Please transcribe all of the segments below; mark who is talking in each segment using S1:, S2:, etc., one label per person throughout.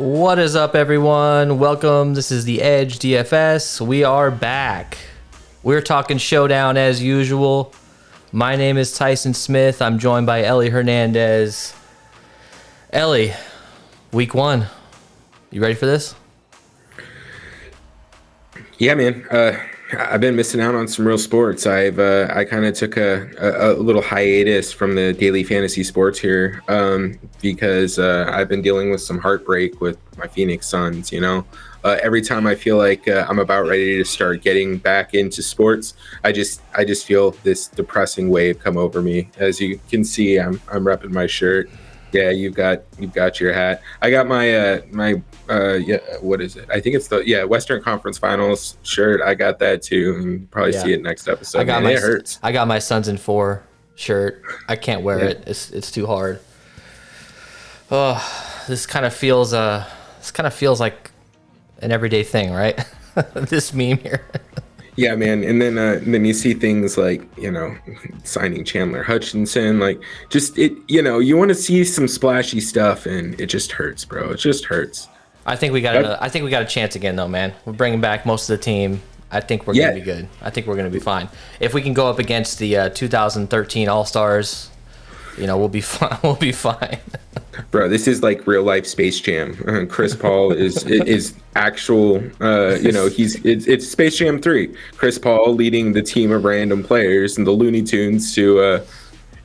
S1: What is up, everyone? Welcome. This is the Edge DFS. We are back. We're talking showdown as usual. My name is Tyson Smith. I'm joined by Ellie Hernandez. Ellie, week one. You ready for this?
S2: Yeah, man. I've been missing out on some real sports. I kind of took a little hiatus from the daily fantasy sports here because I've been dealing with some heartbreak with my Phoenix Suns. Every time I feel like I'm about ready to start getting back into sports, I just feel this depressing wave come over me. As you can see, I'm repping my shirt. Yeah, you've got your hat. I got my what is it? I think it's the Western Conference Finals shirt. I got that too, and you'll probably see it next episode. It hurts.
S1: I got my Suns in 4 shirt. I can't wear it. It's too hard. Oh, this kind of feels like an everyday thing, right? This meme here.
S2: Yeah, man. And then you see things like, signing Chandler Hutchinson, like just you want to see some splashy stuff and it just hurts, bro. It just hurts.
S1: I think we got a chance again though, man. We're bringing back most of the team. I think we're going to be good. I think we're going to be fine. If we can go up against the 2013 All-Stars, we'll be fine. We'll be fine.
S2: Bro, this is like real life Space Jam. Chris Paul is actual. It's Space Jam 3. Chris Paul leading the team of random players and the Looney Tunes to.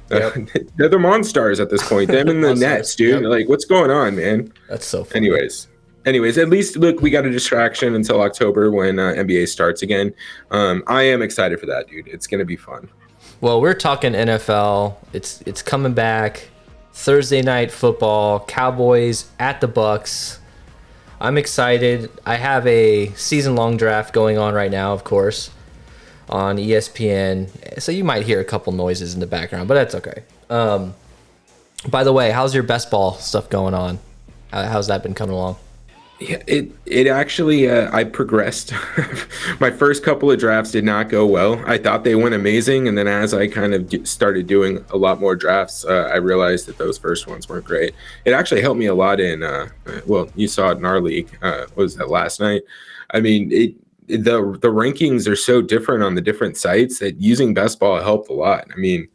S2: They're the Monstars at this point. Them and the Nets, dude. Yep. Like, what's going on, man?
S1: That's so funny.
S2: Anyways, at least look, we got a distraction until October when NBA starts again. I am excited for that, dude. It's gonna be fun.
S1: Well, we're talking NFL. It's coming back. Thursday night football. Cowboys at the Bucs. I'm excited. I have a season-long draft going on right now, of course, on ESPN. So you might hear a couple noises in the background, but that's okay. By the way, how's your best ball stuff going on? How's that been coming along?
S2: Yeah, it actually I progressed. My first couple of drafts did not go well. I thought they went amazing, and then as I kind of started doing a lot more drafts, I realized that those first ones weren't great. It actually helped me a lot in you saw it in our league. Was that last night? I mean, the rankings are so different on the different sites that using best ball helped a lot. I mean,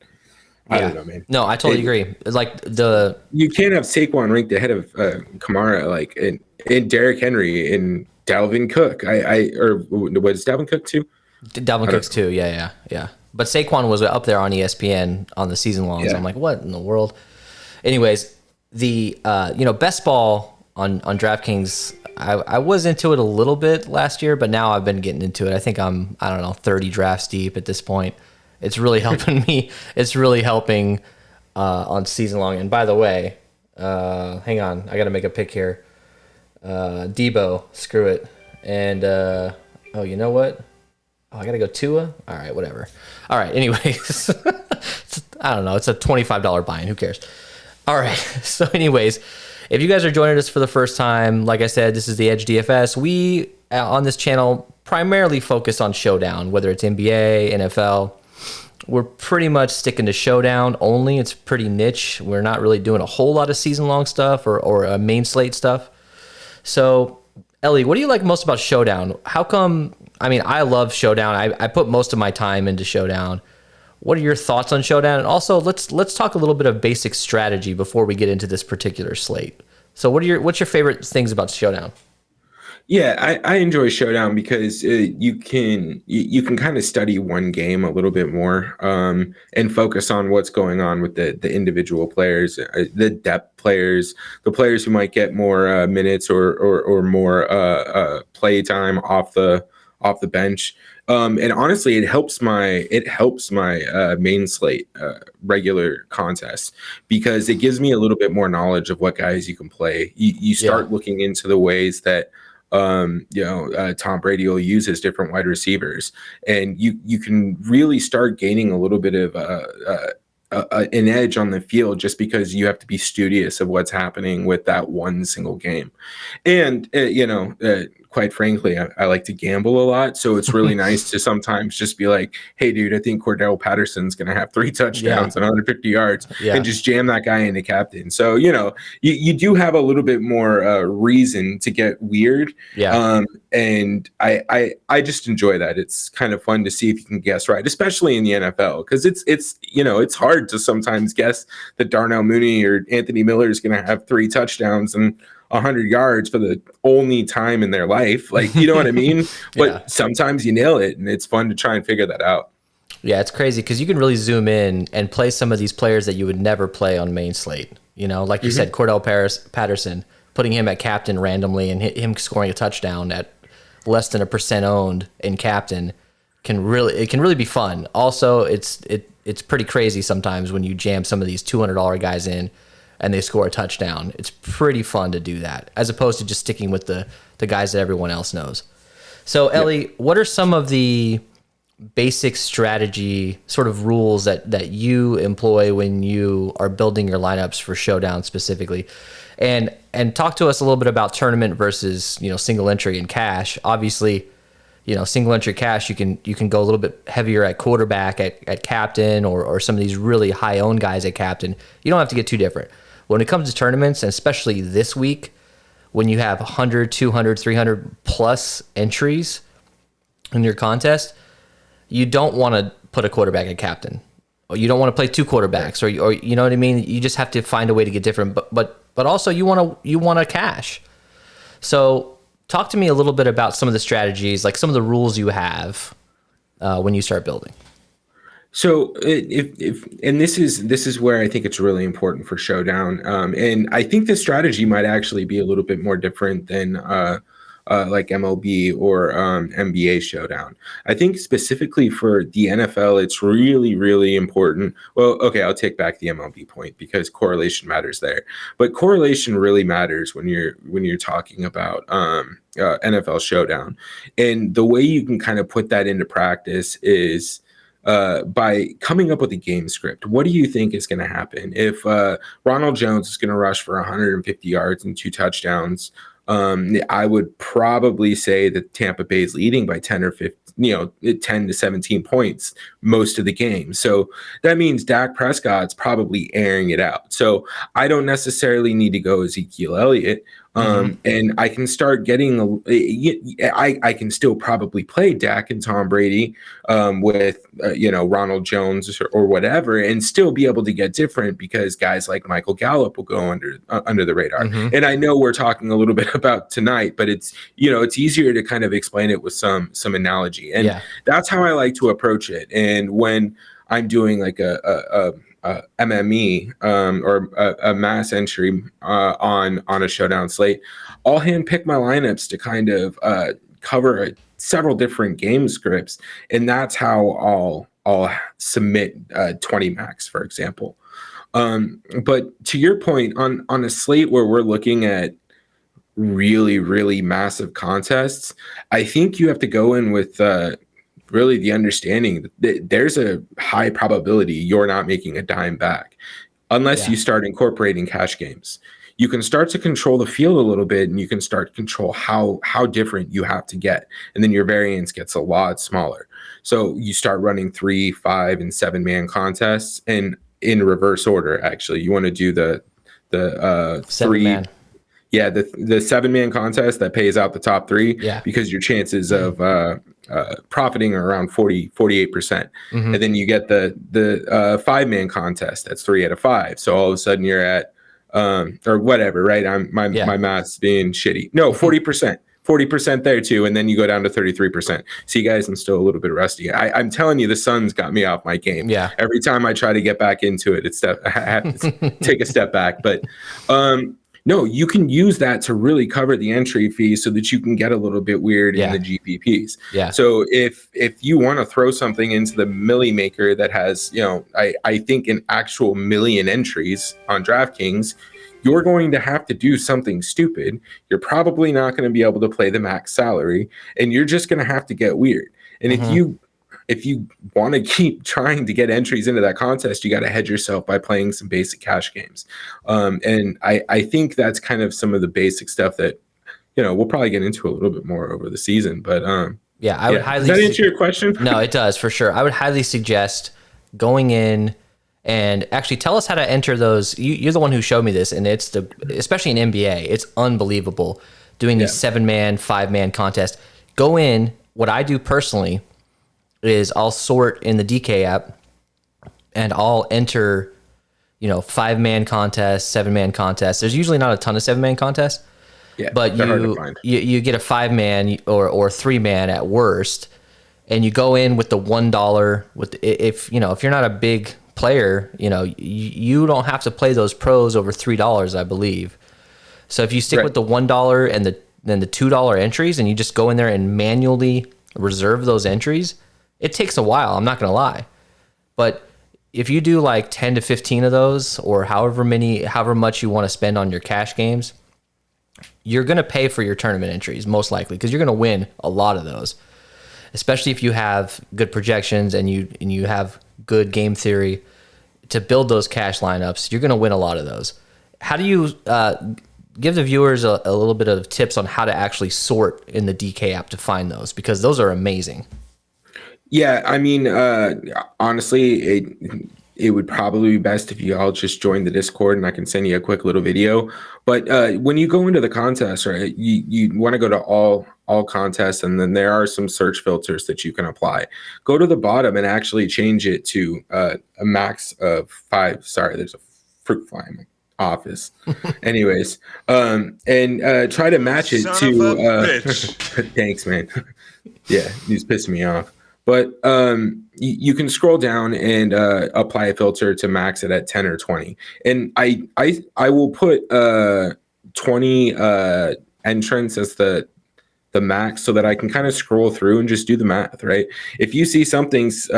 S2: I don't know, man.
S1: No, I totally agree. It's like
S2: you can't have Saquon ranked ahead of Kamara, like in Derrick Henry and Dalvin Cook. What is Dalvin Cook too?
S1: Dalvin Cook's too. Yeah. But Saquon was up there on ESPN on the season long. So I'm like, what in the world? Anyways, the best ball on Draftkings. I was into it a little bit last year, but now I've been getting into it. I think I'm 30 drafts deep at this point. It's really helping me. It's really helping on season long. And by the way, hang on, I got to make a pick here. Debo, screw it. And you know what? I gotta go Tua. All right, whatever. All right, anyways, I don't know. It's a $25 buy-in. Who cares? All right. So, anyways, if you guys are joining us for the first time, like I said, this is the Edge DFS. We on this channel primarily focus on showdown, whether it's NBA, NFL. We're pretty much sticking to showdown only. It's pretty niche. We're not really doing a whole lot of season-long stuff or main slate stuff. So, Ellie, what do you like most about Showdown? How come? I mean, I love Showdown. I put most of my time into Showdown. What are your thoughts on Showdown? And also, let's talk a little bit of basic strategy before we get into this particular slate. So, what's your favorite things about Showdown?
S2: Yeah, I enjoy Showdown because you can kind of study one game a little bit more and focus on what's going on with the individual players, the depth players, the players who might get more minutes or more play time off the bench. And honestly, it helps my main slate regular contests because it gives me a little bit more knowledge of what guys you can play. You start looking into the ways that Tom Brady will use his different wide receivers, and you can really start gaining a little bit of an edge on the field just because you have to be studious of what's happening with that one single game. And quite frankly, I like to gamble a lot. So it's really nice to sometimes just be like, hey, dude, I think Cordell Patterson's going to have 3 touchdowns and 150 yards and just jam that guy into captain. So, you do have a little bit more reason to get weird. And I just enjoy that. It's kind of fun to see if you can guess right, especially in the NFL, because it's hard to sometimes guess that Darnell Mooney or Anthony Miller is going to have 3 touchdowns and 100 yards for the only time in their life. Like, you know what I mean? But sometimes you nail it, and it's fun to try and figure that out.
S1: Yeah, it's crazy because you can really zoom in and play some of these players that you would never play on main slate. Like you said, Cordell Patterson, putting him at captain randomly and him scoring a touchdown at less than 1% owned in captain can really be fun. Also, it's pretty crazy sometimes when you jam some of these $200 guys in and they score a touchdown. It's pretty fun to do that, as opposed to just sticking with the guys that everyone else knows. So, Ellie, what are some of the basic strategy sort of rules that you employ when you are building your lineups for Showdown specifically? And talk to us a little bit about tournament versus, single entry and cash. Obviously, single entry cash, you can go a little bit heavier at quarterback, at captain, or some of these really high owned guys at captain. You don't have to get too different. When it comes to tournaments, and especially this week, when you have 100, 200, 300 plus entries in your contest, you don't want to put a quarterback at captain, or you don't want to play 2 quarterbacks, or you know what I mean? You just have to find a way to get different, but also you want to cash. So talk to me a little bit about some of the strategies, like some of the rules you have when you start building.
S2: So and this is where I think it's really important for Showdown, and I think the strategy might actually be a little bit more different than like MLB or NBA Showdown. I think specifically for the NFL, it's really, really important. Well, okay, I'll take back the MLB point because correlation matters there, but correlation really matters when you're talking about NFL Showdown, and the way you can kind of put that into practice is by coming up with a game script. What do you think is going to happen if Ronald Jones is going to rush for 150 yards and 2 touchdowns? I would probably say that Tampa Bay is leading by 10 or 15, 10 to 17 points most of the game. So that means Dak Prescott's probably airing it out. So I don't necessarily need to go Ezekiel Elliott. And I can start getting, I can still probably play Dak and Tom Brady with, Ronald Jones or whatever, and still be able to get different because guys like Michael Gallup will go under the radar. And I know we're talking a little bit about tonight, but it's easier to kind of explain it with some analogy. And that's how I like to approach it. And when I'm doing like a MME or a mass entry on a Showdown slate, I'll handpick my lineups to kind of cover several different game scripts, and that's how I'll submit 20 max, for example. But to your point, on a slate where we're looking at really, really massive contests, I think you have to go in with really the understanding that there's a high probability you're not making a dime back unless you start incorporating cash games. You can start to control the field a little bit, and you can start to control how different you have to get, and then your variance gets a lot smaller. So you start running 3, 5, and 7-man contests, and in reverse order. Actually, you want to do the
S1: 7-man.
S2: Yeah, the 7-man contest that pays out the top 3, because your chances of profiting are around 48%. And then you get the 5-man contest that's 3 out of 5. So all of a sudden you're at or whatever, right? My math's being shitty. No, 40% there too, and then you go down to 33%. See, guys, I'm still a little bit rusty. I'm telling you, the sun's got me off my game. Yeah. Every time I try to get back into it, I have to take a step back. But no, you can use that to really cover the entry fee so that you can get a little bit weird in the GPPs. Yeah. So if you want to throw something into the Millie Maker that has, I think an actual million entries on DraftKings, you're going to have to do something stupid. You're probably not going to be able to play the max salary, and you're just going to have to get weird. And if you want to keep trying to get entries into that contest, you got to hedge yourself by playing some basic cash games. And I think that's kind of some of the basic stuff that we'll probably get into a little bit more over the season. But
S1: yeah, I would highly.
S2: Does that answer your question?
S1: No, it does for sure. I would highly suggest going in and actually tell us how to enter those. You're the one who showed me this, and it's especially in NBA, it's unbelievable doing these 7-man, 5-man contests. Go in. What I do personally is I'll sort in the DK app, and I'll enter, 5-man contests, 7-man contests. There's usually not a ton of 7-man contests, but you get a 5-man or 3-man at worst, and you go in with the $1 if you're not a big player, you don't have to play those pros over $3, I believe. So if you stick with the $1 and then the $2 entries, and you just go in there and manually reserve those entries, it takes a while. I'm not going to lie, but if you do like 10 to 15 of those, or however much you want to spend on your cash games, you're going to pay for your tournament entries most likely, because you're going to win a lot of those, especially if you have good projections and you have good game theory to build those cash lineups. You're going to win a lot of those. How do you give the viewers a little bit of tips on how to actually sort in the DK app to find those, because those are amazing.
S2: Yeah, I mean, honestly, it would probably be best if you all just join the Discord, and I can send you a quick little video. But when you go into the contest, right, you want to go to all contests, and then there are some search filters that you can apply. Go to the bottom and actually change it to a max of 5. Sorry, there's a fruit fly in my office. Anyways, and try to match it to. Thanks, man. Yeah, he's pissing me off. But you can scroll down and apply a filter to max it at 10 or 20. And I will put 20 entrants as the max, so that I can kind of scroll through and just do the math, right? If you see something's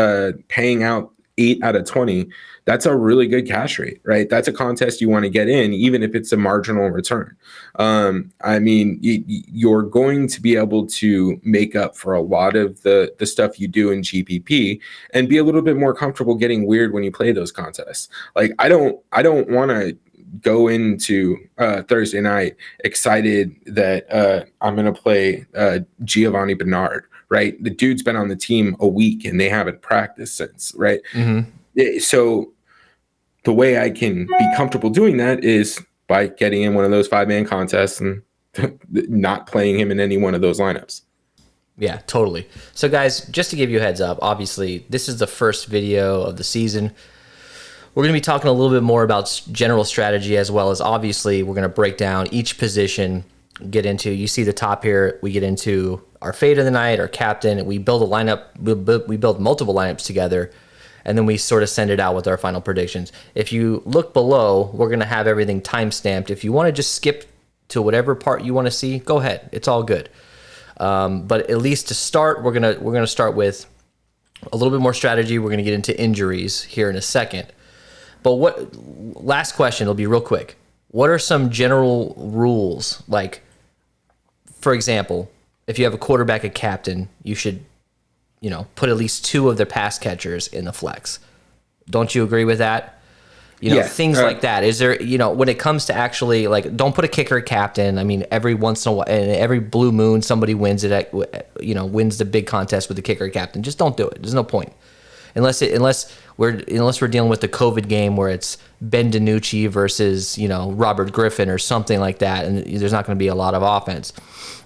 S2: paying out 8 out of 20, that's a really good cash rate, right? That's a contest you want to get in, even if it's a marginal return. I mean, you're going to be able to make up for a lot of the stuff you do in GPP, and be a little bit more comfortable getting weird when you play those contests. Like, I don't want to go into Thursday night excited that I'm going to play Giovanni Bernard, right? The dude's been on the team a week and they haven't practiced since, right? Mm-hmm. So the way I can be comfortable doing that is by getting in one of those 5-man contests and not playing him in any one of those lineups.
S1: Yeah, totally. So guys, just to give you a heads up, obviously this is the first video of the season. We're going to be talking a little bit more about general strategy, as well as obviously we're going to break down each position, get into, you see the top here, we get into our fade of the night, our captain, we build a lineup, we build multiple lineups together, and then we sort of send it out with our final predictions. If you look below, we're going to have everything time-stamped. If you want to just skip to whatever part you want to see, go ahead. It's all good. But at least to start, we're gonna start with a little bit more strategy. We're going to get into injuries here in a second. But last question, it'll be real quick. What are some general rules? Like, for example, if you have a quarterback, a captain, you should, put at least 2 of their pass catchers in the flex. Don't you agree with that? Things like that. Is there, when it comes to actually, like, don't put a kicker captain. I mean, every once in a while, and every blue moon, somebody wins it wins the big contest with the kicker captain. Just don't do it. There's no point. Unless we're dealing with the COVID game where it's Ben DiNucci versus Robert Griffin or something like that, and there's not going to be a lot of offense.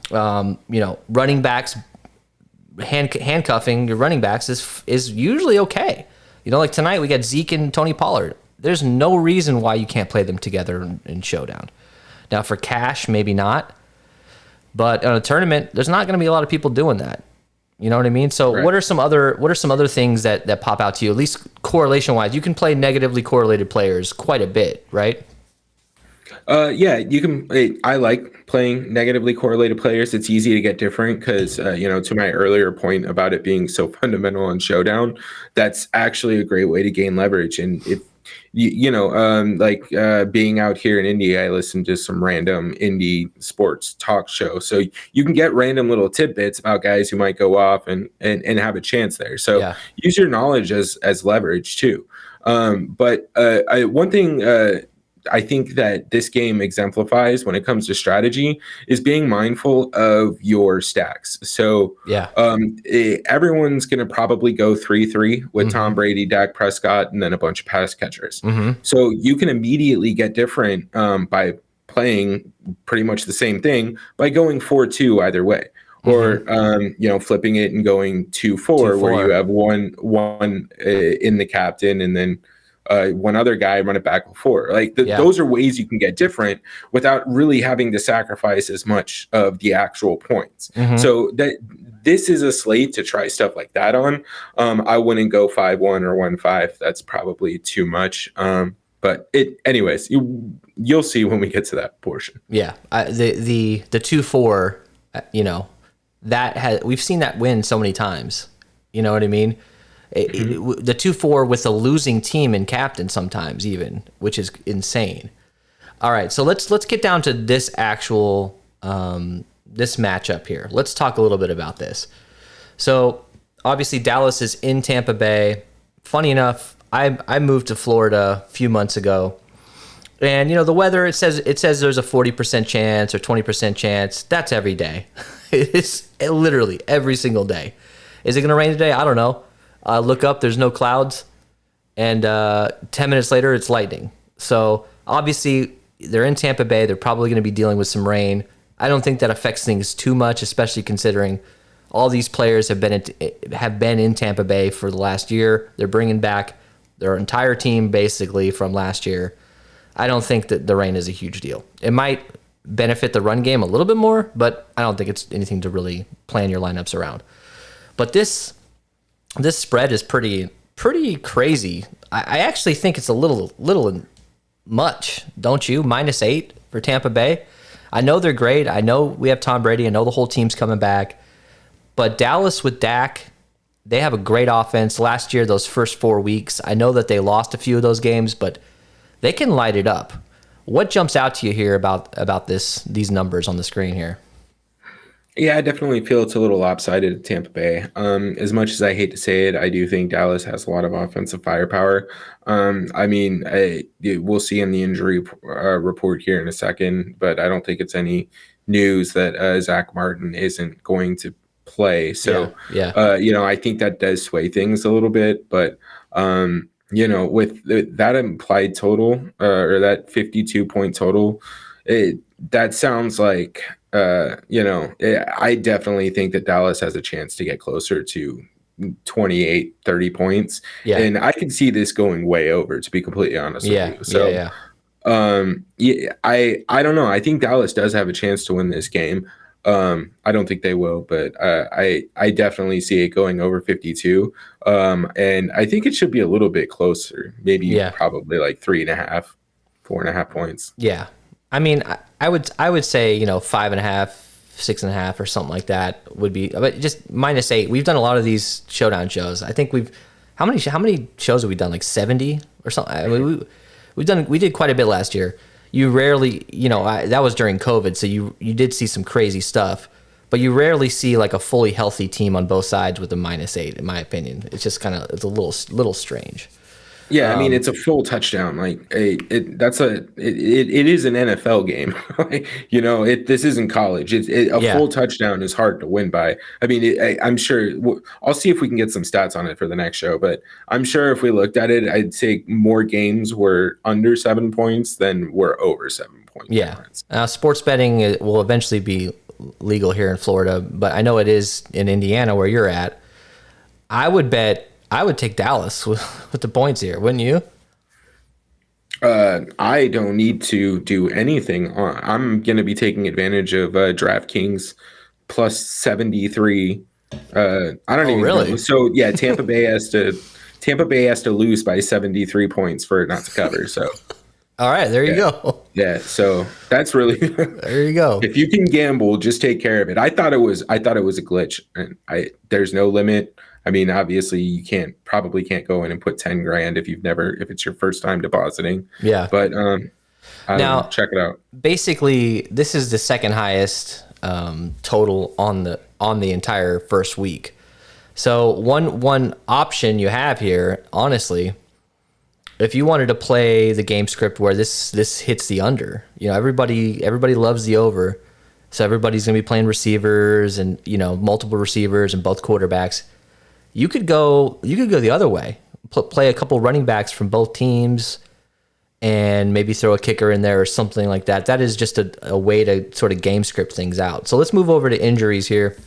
S1: Running backs, handcuffing your running backs is usually okay. Like tonight we got Zeke and Tony Pollard. There's no reason why you can't play them together in Showdown. Now for cash, maybe not, but on a tournament, there's not going to be a lot of people doing that. You know what I mean? So right. What are some other things that pop out to you, at least correlation wise? You can play negatively correlated players quite a bit, right?
S2: Yeah, you can. I like playing negatively correlated players. It's easy to get different because, to my earlier point about it being so fundamental in Showdown, that's actually a great way to gain leverage. And if being out here in Indy, I listen to some random indie sports talk show. So you can get random little tidbits about guys who might go off and have a chance there. So use your knowledge as leverage too. But one thing I think that this game exemplifies when it comes to strategy is being mindful of your stacks. So
S1: Yeah.
S2: everyone's going to probably go 3-3 with Tom Brady, Dak Prescott, and then a bunch of pass catchers. So you can immediately get different by playing pretty much the same thing by going 4-2 either way. Or flipping it and going 2-4, where you have one in the captain and then one other guy run it back before. Like those are ways you can get different without really having to sacrifice as much of the actual points. So that this is a slate to try stuff like that on. I wouldn't go 5-1 or 1-5. That's probably too much. But anyways, you'll see when we get to that portion.
S1: Yeah, the 2-4, we've seen that win so many times. You know what I mean? The 2-4 with a losing team and captain sometimes even, which is insane. All right, so let's get down to this actual this matchup here. Let's talk a little bit about this. So obviously Dallas is in Tampa Bay. Funny enough, I moved to Florida a few months ago. And the weather, it says there's a 40% chance or 20% chance. That's every day. It's literally every single day. Is it going to rain today? I don't know. Look up, there's no clouds. And 10 minutes later, it's lightning. So obviously, they're in Tampa Bay. They're probably going to be dealing with some rain. I don't think that affects things too much, especially considering all these players have been in Tampa Bay for the last year. They're bringing back their entire team basically from last year. I don't think that the rain is a huge deal. It might benefit the run game a little bit more, but I don't think it's anything to really plan your lineups around. But this spread is pretty crazy. I actually think it's a little much, don't you? -8 for Tampa Bay. I know they're great. I know we have Tom Brady. I know the whole team's coming back. But Dallas with Dak, they have a great offense. Last year, those first 4 weeks, I know that they lost a few of those games, but they can light it up. What jumps out to you here about these numbers on the screen here?
S2: Yeah, I definitely feel it's a little lopsided at Tampa Bay. As much as I hate to say it, I do think Dallas has a lot of offensive firepower. We'll see in the injury report here in a second, but I don't think it's any news that Zach Martin isn't going to play. So, I think that does sway things a little bit, but with that implied total or that 52-point total, that sounds like, I definitely think that Dallas has a chance to get closer to 28, 30 points. Yeah. And I can see this going way over, to be completely honest with you. So, I don't know. I think Dallas does have a chance to win this game. I don't think they will, but I definitely see it going over 52. And I think it should be a little bit closer, maybe probably like 3.5, 4.5 points.
S1: Yeah. I mean, I would say, 5.5, 6.5 or something like that would be, but just -8. We've done a lot of these showdown shows. I think how many shows have we done? Like 70 or something? I mean, we did quite a bit last year. You rarely, that was during COVID, so you did see some crazy stuff, but you rarely see like a fully healthy team on both sides with a -8, in my opinion. It's just it's a little strange.
S2: Yeah, I mean, it's a full touchdown. Like it is an NFL game. This isn't college. Full touchdown is hard to win by. I mean, I'm sure I'll see if we can get some stats on it for the next show, but I'm sure if we looked at it, I'd say more games were under 7 points than were over 7 points.
S1: Yeah. Sports betting will eventually be legal here in Florida, but I know it is in Indiana where you're at. I would take Dallas with the points here, wouldn't you?
S2: I don't need to do anything. I'm going to be taking advantage of Draftkings plus 73. I don't even know. So yeah, Tampa Bay has to lose by 73 points for it not to cover. So
S1: all right, there you go.
S2: Yeah, so that's really
S1: there you go.
S2: If you can gamble, just take care of it. I thought it was a glitch, and there's no limit. I mean, obviously, you probably can't go in and put 10 grand if it's your first time depositing. Yeah. But now check it out.
S1: Basically, this is the second highest total on the entire first week. So one option you have here, honestly, if you wanted to play the game script where this hits the under, everybody loves the over, so everybody's gonna be playing receivers and multiple receivers and both quarterbacks. You could go the other way, play a couple running backs from both teams, and maybe throw a kicker in there or something like that. That is just a way to sort of game script things out. So let's move over to injuries here.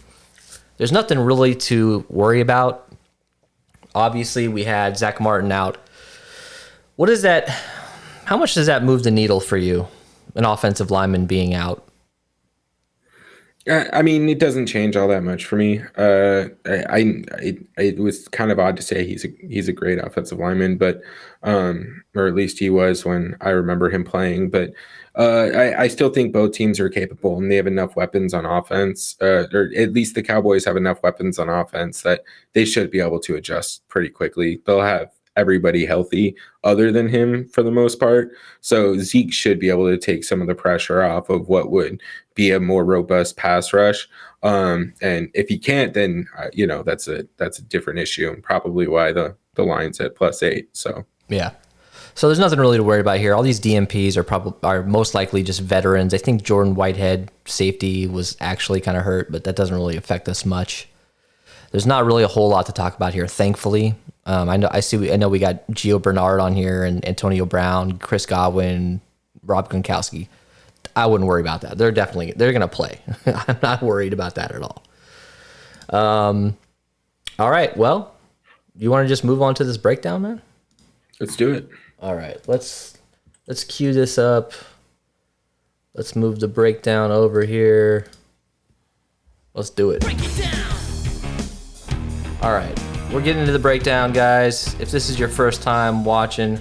S1: There's nothing really to worry about. Obviously, we had Zach Martin out. What is that? How much does that move the needle for you, an offensive lineman being out?
S2: I mean, it doesn't change all that much for me. It was kind of odd to say he's a great offensive lineman, but or at least he was when I remember him playing. But I still think both teams are capable and they have enough weapons on offense, or at least the Cowboys have enough weapons on offense that they should be able to adjust pretty quickly. They'll have everybody healthy other than him for the most part. So Zeke should be able to take some of the pressure off of what would be a more robust pass rush. And if he can't, then that's a different issue and probably why the line's at +8. So
S1: yeah. So there's nothing really to worry about here. All these DMPs are most likely just veterans. I think Jordan Whitehead, safety, was actually kind of hurt, but that doesn't really affect us much. There's not really a whole lot to talk about here, thankfully. I know we got Gio Bernard on here and Antonio Brown, Chris Godwin, Rob Gronkowski. I wouldn't worry about that. They're going to play. I'm not worried about that at all. All right. Well, you want to just move on to this breakdown, man?
S2: Let's do it.
S1: All right. Let's cue this up. Let's move the breakdown over here. Let's do it. Break it down. All right. We're getting into the breakdown, guys. If this is your first time watching,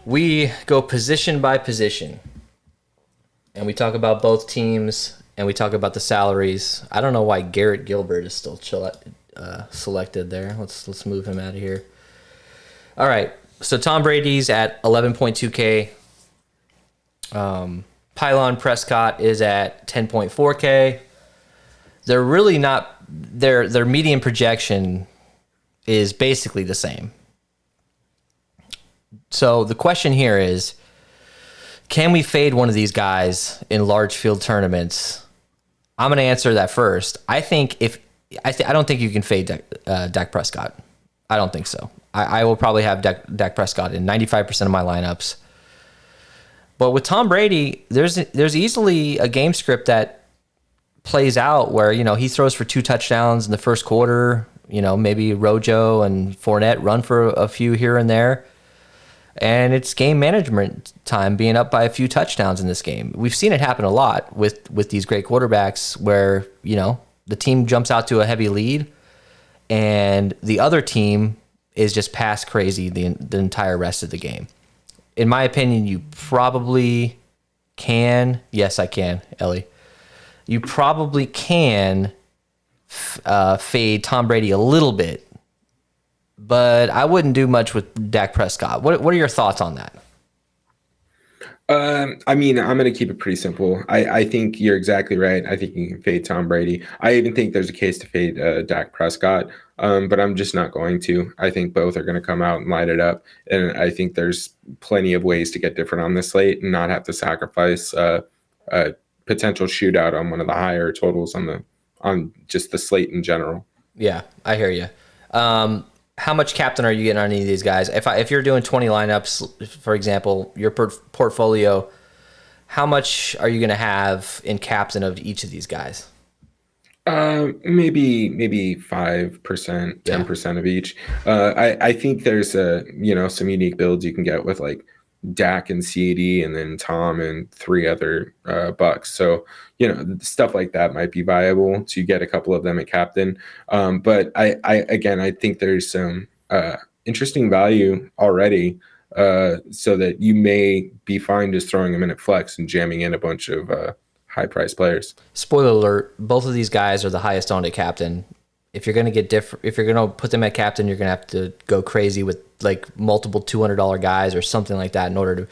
S1: we go position by position. And we talk about both teams, and we talk about the salaries. I don't know why Garrett Gilbert is still selected there. Let's move him out of here. All right. So Tom Brady's at 11.2K. Pylon Prescott is at 10.4K. They're really not. Their median projection is basically the same. So the question here is, can we fade one of these guys in large field tournaments? I'm going to answer that first. I don't think you can fade Dak Prescott. I don't think so. I will probably have Dak Prescott in 95% of my lineups. But with Tom Brady, there's easily a game script that plays out where, he throws for 2 touchdowns in the first quarter, maybe Rojo and Fournette run for a few here and there. And it's game management time, being up by a few touchdowns in this game. We've seen it happen a lot with these great quarterbacks where, the team jumps out to a heavy lead and the other team is just pass crazy the entire rest of the game. In my opinion, you probably can. Yes, I can, Ellie. You probably can fade Tom Brady a little bit, but I wouldn't do much with Dak Prescott. What are your thoughts on that?
S2: I mean, I'm going to keep it pretty simple. I think you're exactly right. I think you can fade Tom Brady. I even think there's a case to fade Dak Prescott, but I'm just not going to. I think both are going to come out and light it up, and I think there's plenty of ways to get different on this slate and not have to sacrifice a potential shootout on one of the higher totals on just the slate in general.
S1: Yeah, I hear you. How much captain are you getting on any of these guys? If you're doing 20 lineups, for example, your portfolio, how much are you going to have in captain of each of these guys?
S2: Maybe 5%, 10% of each. I think there's some unique builds you can get with like Dak and CD and then Tom and 3 other bucks. So, stuff like that might be viable to get a couple of them at captain. But I think there's some interesting value already, so that you may be fine just throwing them in at flex and jamming in a bunch of high priced players.
S1: Spoiler alert, both of these guys are the highest owned at captain. If you're going to put them at captain, you're going to have to go crazy with like multiple $200 guys or something like that in order to,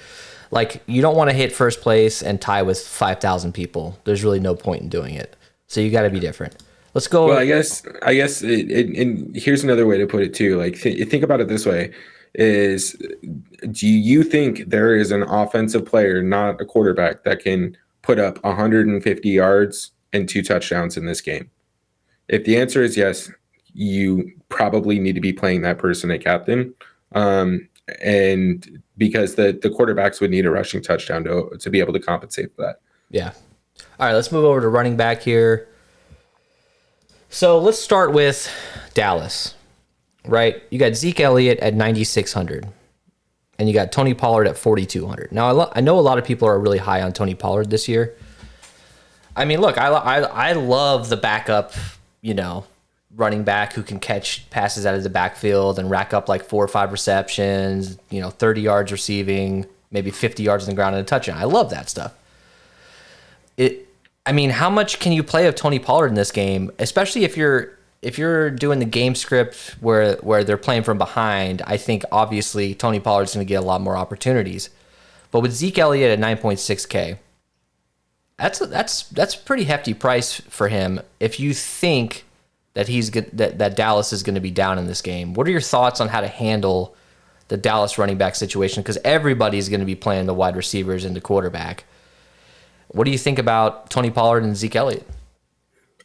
S1: like, you don't want to hit first place and tie with 5,000 people. There's really no point in doing it. So you got to be different. Let's go.
S2: Well, I guess and here's another way to put it too. Like think about it this way. is, do you think there is an offensive player, not a quarterback, that can put up 150 yards and 2 touchdowns in this game? If the answer is yes, you probably need to be playing that person at captain. And because the quarterbacks would need a rushing touchdown to be able to compensate for that.
S1: Yeah. All right, let's move over to running back here. So let's start with Dallas, right? You got Zeke Elliott at 9,600, and you got Tony Pollard at 4,200. Now, I know a lot of people are really high on Tony Pollard this year. I mean, look, I love the backup, running back who can catch passes out of the backfield and rack up like 4 or 5 receptions, 30 yards receiving, maybe 50 yards on the ground and a touchdown. I love that stuff. How much can you play of Tony Pollard in this game, especially if you're doing the game script where they're playing from behind? I think obviously Tony Pollard's going to get a lot more opportunities. But with Zeke Elliott at 9.6K, that's a pretty hefty price for him if you think that that Dallas is going to be down in this game. What are your thoughts on how to handle the Dallas running back situation? Because everybody's going to be playing the wide receivers and the quarterback. What do you think about Tony Pollard and Zeke Elliott?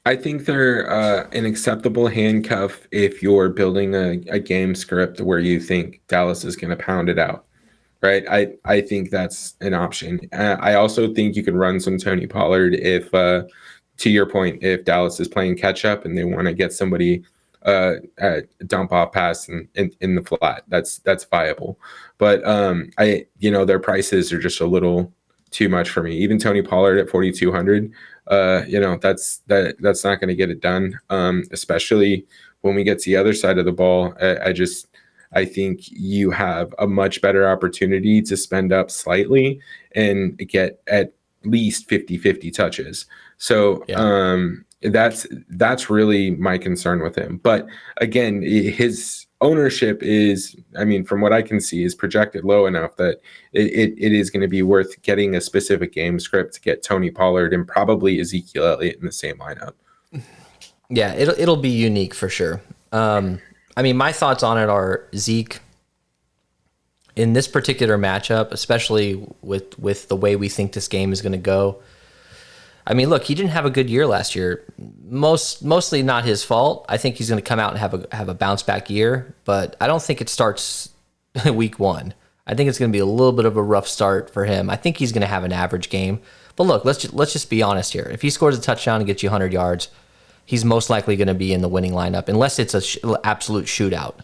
S2: I think they're an acceptable handcuff if you're building a game script where you think Dallas is going to pound it out, right? I think that's an option. I also think you can run some Tony Pollard if, to your point, if Dallas is playing catch up and they want to get somebody a dump off pass in the flat. That's viable. But their prices are just a little too mumuch for me. Even Tony Pollard at 4,200, that's not going to get it done. Especially when we get to the other side of the ball. I think you have a much better opportunity to spend up slightly and get at least 50-50 touches. So that's really my concern with him. But again, his ownership is, from what I can see, is projected low enough that it is going to be worth getting a specific game script to get Tony Pollard and probably Ezekiel Elliott in the same lineup.
S1: Yeah, it'll be unique for sure. My thoughts on it are Zeke in this particular matchup, especially with the way we think this game is going to go. Look, he didn't have a good year last year. Mostly not his fault. I think he's going to come out and have a bounce back year, but I don't think it starts week 1. I think it's going to be a little bit of a rough start for him. I think he's going to have an average game. But look, let's just be honest here. If he scores a touchdown and gets you 100 yards, he's most likely going to be in the winning lineup, unless it's an absolute shootout.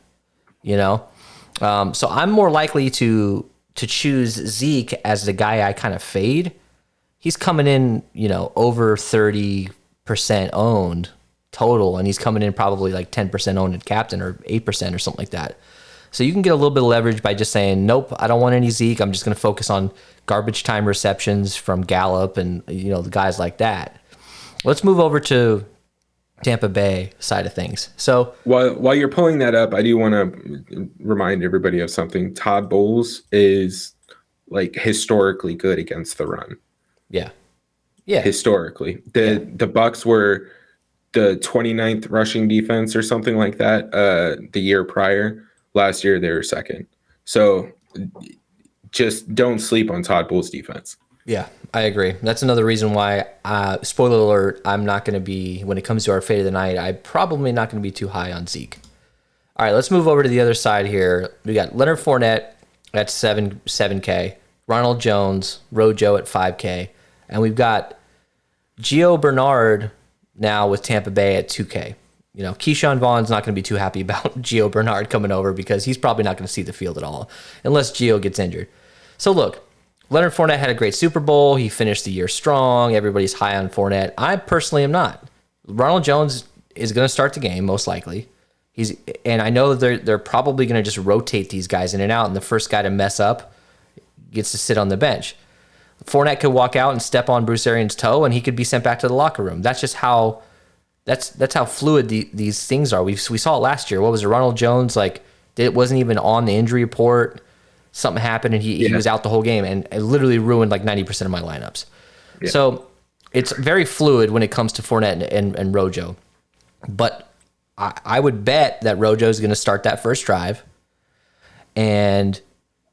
S1: So I'm more likely to choose Zeke as the guy I kind of fade. He's coming in, over 30% owned total, and he's coming in probably like 10% owned at captain or 8% or something like that. So you can get a little bit of leverage by just saying, nope, I don't want any Zeke. I'm just going to focus on garbage time receptions from Gallup and, the guys like that. Let's move over to Tampa Bay side of things. So
S2: while you're pulling that up, I do want to remind everybody of something. Todd Bowles is like historically good against the run.
S1: Yeah.
S2: Historically, the Bucs were the 29th rushing defense or something like that the year prior. Last year they were second. So just don't sleep on Todd Bowles' defense.
S1: Yeah, I agree. That's another reason why, spoiler alert, I'm not going to be, when it comes to our fade of the night, I'm probably not going to be too high on Zeke. All right, let's move over to the other side here. We got Leonard Fournette at 7K, Ronald Jones, Rojo at 5K, and we've got Gio Bernard now with Tampa Bay at 2K. Keyshawn Vaughn's not going to be too happy about Gio Bernard coming over because he's probably not going to see the field at all unless Gio gets injured. So look, Leonard Fournette had a great Super Bowl. He finished the year strong. Everybody's high on Fournette. I personally am not. Ronald Jones is going to start the game, most likely. And I know they're probably going to just rotate these guys in and out, and the first guy to mess up gets to sit on the bench. Fournette could walk out and step on Bruce Arians' toe, and he could be sent back to the locker room. That's just how that's how fluid these things are. We saw it last year. What was it? Ronald Jones, it wasn't even on the injury report. Something happened, and he was out the whole game, and it literally ruined like 90% of my lineups. Yeah. So it's very fluid when it comes to Fournette and Rojo. But I would bet that Rojo is going to start that first drive, and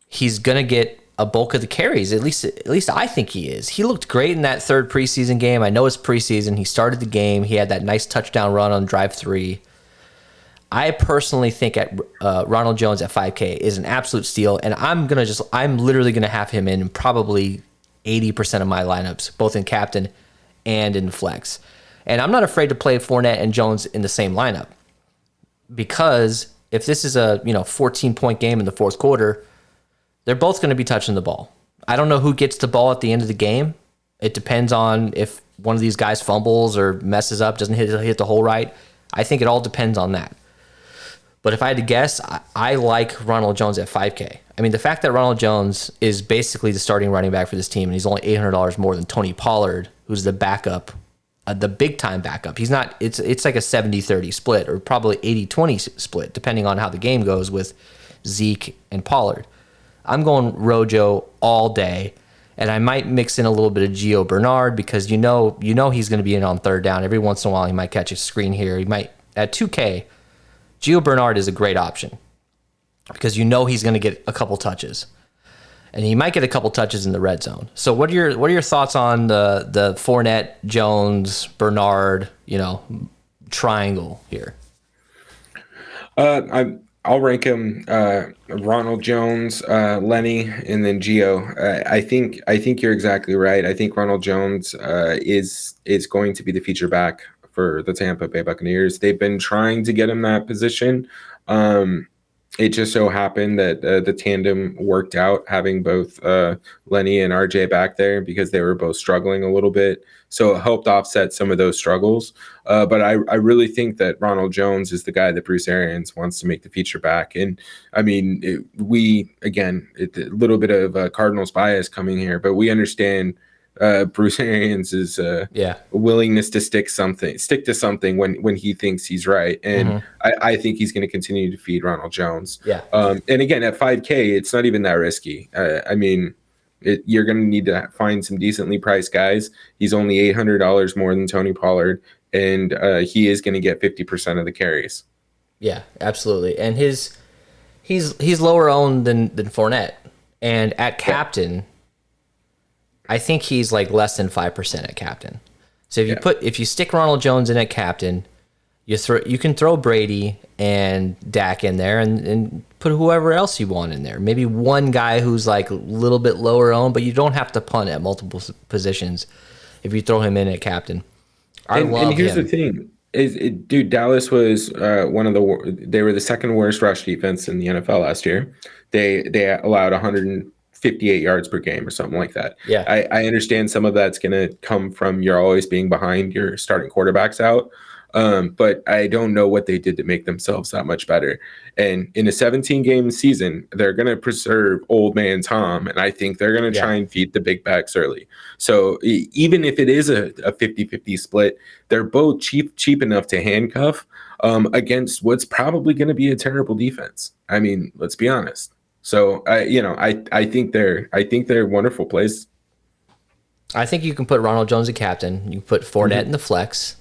S1: he's gonna get a bulk of the carries. At least I think he is. He looked great in that third preseason game. I know it's preseason. He started the game. He had that nice touchdown run on drive 3. I personally think at Ronald Jones at 5K is an absolute steal, and I'm literally gonna have him in probably 80% of my lineups, both in captain and in flex. And I'm not afraid to play Fournette and Jones in the same lineup, because if this is a 14-point game in the fourth quarter, they're both going to be touching the ball. I don't know who gets the ball at the end of the game. It depends on if one of these guys fumbles or messes up, doesn't hit the hole right. I think it all depends on that. But if I had to guess, I like Ronald Jones at 5K. I mean, the fact that Ronald Jones is basically the starting running back for this team, and he's only $800 more than Tony Pollard, who's the backup, the big-time backup. He's not. It's like a 70-30 split, or probably 80-20 split, depending on how the game goes with Zeke and Pollard. I'm going Rojo all day, and I might mix in a little bit of Gio Bernard, because you know he's going to be in on third down. Every once in a while, he might catch a screen here. He might, at 2K, Gio Bernard is a great option, because he's going to get a couple touches, and he might get a couple touches in the red zone. So what are your thoughts on the Fournette, Jones, Bernard, triangle here?
S2: I'll rank him Ronald Jones, Lenny, and then Gio. I think you're exactly right. I think Ronald Jones is going to be the feature back for the Tampa Bay Buccaneers. They've been trying to get him that position. It just so happened that the tandem worked out, having both Lenny and RJ back there, because they were both struggling a little bit. So it helped offset some of those struggles. But I really think that Ronald Jones is the guy that Bruce Arians wants to make the feature back. And I mean, a little bit of Cardinals bias coming here, but we understand Bruce Arians' willingness to stick to something when he thinks he's right. And I think he's going to continue to feed Ronald Jones. Yeah. And again, at 5K, it's not even that risky. I mean, you're going to need to find some decently priced guys. He's only $800 more than Tony Pollard, and he is going to get 50% of the carries.
S1: Yeah, absolutely. And he's lower owned than Fournette, and at captain, I think he's like less than 5% at captain. So if you stick Ronald Jones in at captain, you can throw Brady and Dak in there, and put whoever else you want in there. Maybe one guy who's like a little bit lower owned, but you don't have to punt at multiple positions if you throw him in at captain.
S2: And here's the thing: dude, Dallas was they were the second worst rush defense in the NFL last year. They allowed 158 yards per game or something like that. Yeah, I understand some of that's going to come from you're always being behind your starting quarterbacks out. But I don't know what they did to make themselves that much better. And in a 17-game season, they're going to preserve old man Tom, and I think they're going to try and feed the big backs early. So even if it is a 50-50 split, they're both cheap enough to handcuff against what's probably going to be a terrible defense. I mean, let's be honest. So I think they're wonderful plays.
S1: I think you can put Ronald Jones at captain. You can put Fournette in the flex.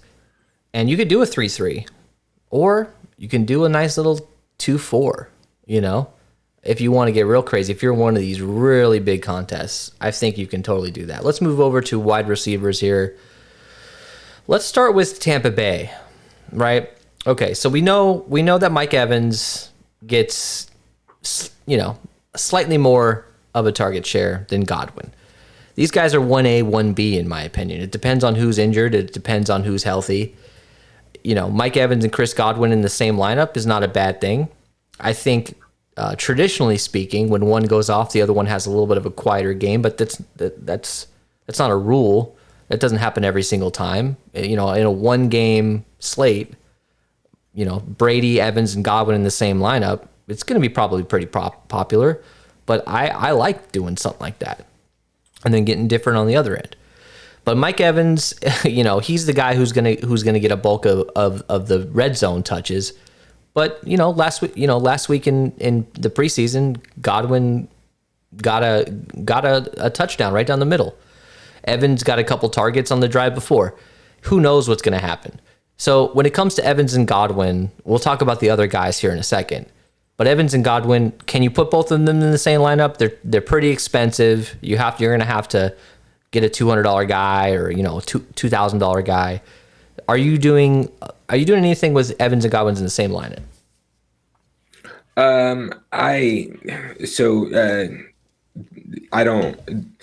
S1: And you could do a 3-3, or you can do a nice little 2-4, if you want to get real crazy. If you're one of these really big contests, I think you can totally do that. Let's move over to wide receivers here. Let's start with Tampa Bay, right? Okay, so we know that Mike Evans gets, slightly more of a target share than Godwin. These guys are 1A, 1B, in my opinion. It depends on who's injured. It depends on who's healthy. Mike Evans and Chris Godwin in the same lineup is not a bad thing. I think traditionally speaking, when one goes off, the other one has a little bit of a quieter game, but that's not a rule. That doesn't happen every single time. In a one-game slate, Brady, Evans, and Godwin in the same lineup, it's going to be probably pretty popular, but I like doing something like that and then getting different on the other end. But Mike Evans, he's the guy who's gonna get a bulk of the red zone touches. But last week in the preseason, Godwin got a touchdown right down the middle. Evans got a couple targets on the drive before. Who knows what's gonna happen? So when it comes to Evans and Godwin, we'll talk about the other guys here in a second. But Evans and Godwin, can you put both of them in the same lineup? They're pretty expensive. You're gonna have to get a $200 guy or $2,000 guy. Are you doing anything with Evans and Godwin's in the same lineup?
S2: I don't.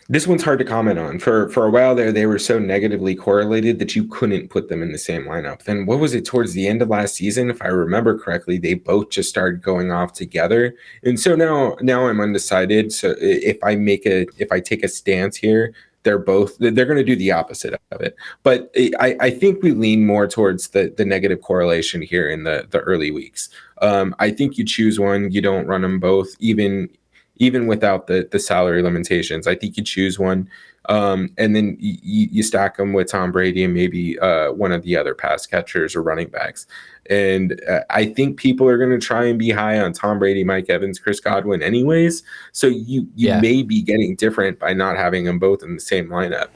S2: This one's hard to comment on. For a while there, they were so negatively correlated that you couldn't put them in the same lineup. Then what was it towards the end of last season? If I remember correctly, they both just started going off together. And so now I'm undecided. So if I take a stance here, they're going to do the opposite of it. But I think we lean more towards the negative correlation here in the early weeks. I think you choose one, you don't run them both, even without the salary limitations. I think you choose one, and then you stack them with Tom Brady and maybe one of the other pass catchers or running backs. And I think people are going to try and be high on Tom Brady, Mike Evans, Chris Godwin anyways. So you may be getting different by not having them both in the same lineup.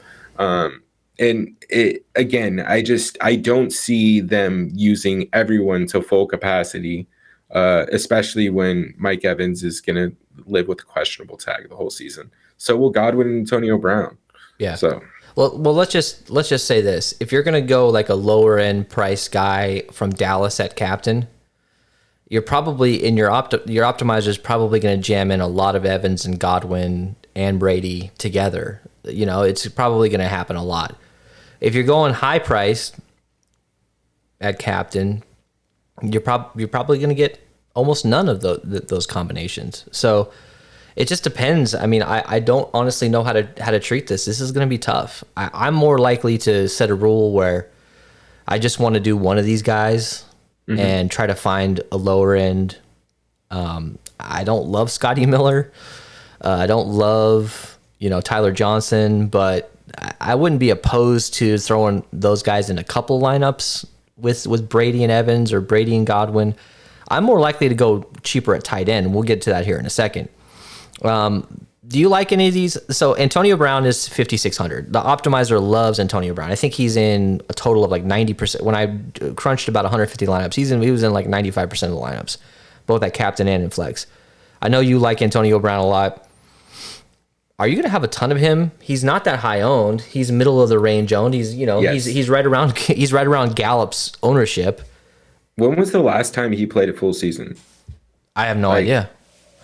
S2: I don't see them using everyone to full capacity, especially when Mike Evans is going to live with a questionable tag the whole season. So will Godwin and Antonio Brown.
S1: Yeah.
S2: So
S1: well, let's just say this: if you're going to go like a lower end price guy from Dallas at captain, you're probably in your optimizer is probably going to jam in a lot of Evans and Godwin and Brady together. It's probably going to happen a lot. If you're going high priced at captain, you're probably going to get almost none of those combinations. So it just depends. I mean, I don't honestly know how to treat this. This is going to be tough. I'm more likely to set a rule where I just want to do one of these guys and try to find a lower end. I don't love Scotty Miller. I don't love Tyler Johnson, but I wouldn't be opposed to throwing those guys in a couple lineups with Brady and Evans or Brady and Godwin. I'm more likely to go cheaper at tight end. We'll get to that here in a second. Do you like any of these? So Antonio Brown is 5,600. The optimizer loves Antonio Brown. I think he's in a total of like 90%. When I crunched about 150 lineups, he was in like 95% of the lineups, both at captain and in flex. I know you like Antonio Brown a lot. Are you going to have a ton of him? He's not that high owned. He's middle of the range owned. He's
S2: yes.
S1: he's right around Gallup's ownership.
S2: When was the last time he played a full season?
S1: I have no idea.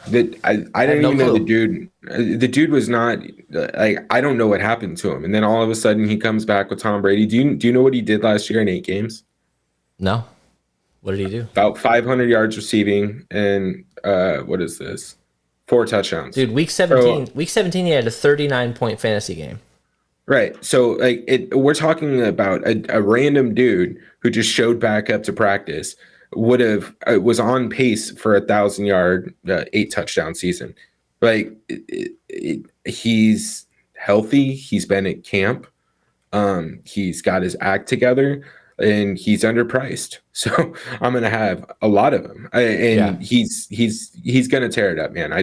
S2: I didn't even know the dude. The dude was not like, I don't know what happened to him. And then all of a sudden he comes back with Tom Brady. Do you know what he did last year in 8 games?
S1: No. What did he do?
S2: About 500 yards receiving and what is this? 4 touchdowns.
S1: Dude, week 17 he had a 39-point fantasy game.
S2: Right. So we're talking about a random dude who just showed back up to practice, was on pace for 1,000-yard, 8 touchdown season. Like he's healthy. He's been at camp. He's got his act together, and he's underpriced. So I'm gonna have a lot of him, he's gonna tear it up, man. I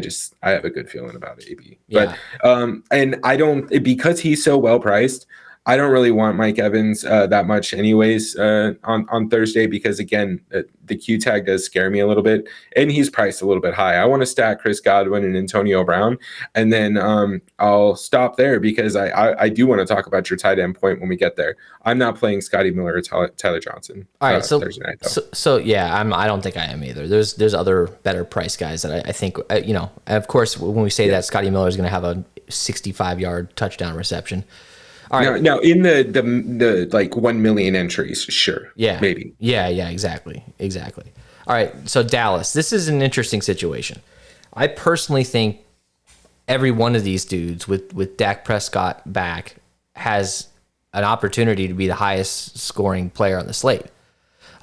S2: have a good feeling about it, AB.
S1: Yeah.
S2: But and I don't, because he's so well priced, I don't really want Mike Evans that much anyways on Thursday, because again, the Q tag does scare me a little bit, and he's priced a little bit high. I want to stack Chris Godwin and Antonio Brown, and then I'll stop there because I do want to talk about your tight end point when we get there. I'm not playing Scotty Miller or Tyler Johnson.
S1: All right, so
S2: Thursday night, though.
S1: So yeah, I don't think I am either. There's other better price guys that I think of course when we say that Scotty Miller is going to have a 65-yard touchdown reception. All right.
S2: Now in the like 1 million entries, sure.
S1: Yeah.
S2: Maybe.
S1: Yeah, exactly. All right. So Dallas, this is an interesting situation. I personally think every one of these dudes with Dak Prescott back has an opportunity to be the highest scoring player on the slate.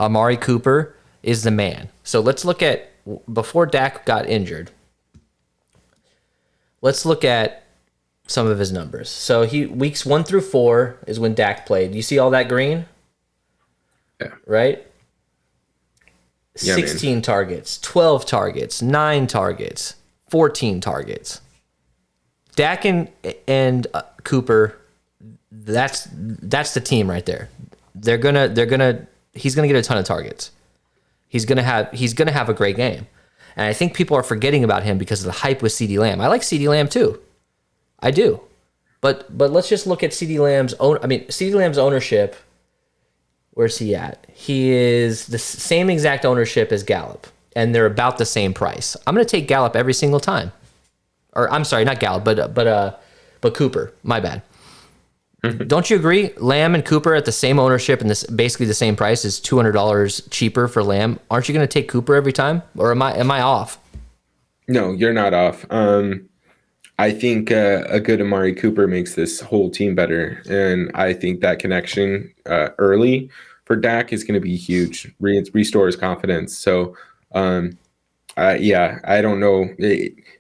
S1: Amari Cooper is the man. So let's look at, before Dak got injured, let's look at some of his numbers. So weeks 1 through 4 is when Dak played. You see all that green?
S2: Yeah.
S1: Right?
S2: Yeah,
S1: 16 targets, 12 targets, 9 targets, 14 targets. Dak and Cooper, that's the team right there. He's gonna get a ton of targets. He's gonna have a great game. And I think people are forgetting about him because of the hype with CeeDee Lamb. I like CeeDee Lamb too. I do. But let's just look at CeeDee Lamb's ownership. Where's he at? He is the same exact ownership as Gallup, and they're about the same price. I'm going to take Gallup every single time. Or I'm sorry, not Gallup, but Cooper. My bad. Don't you agree? Lamb and Cooper at the same ownership and this basically the same price is $200 cheaper for Lamb. Aren't you going to take Cooper every time, or am I off?
S2: No, you're not off. I think a good Amari Cooper makes this whole team better, and I think that connection early for Dak is going to be huge. Restores confidence. So, I don't know.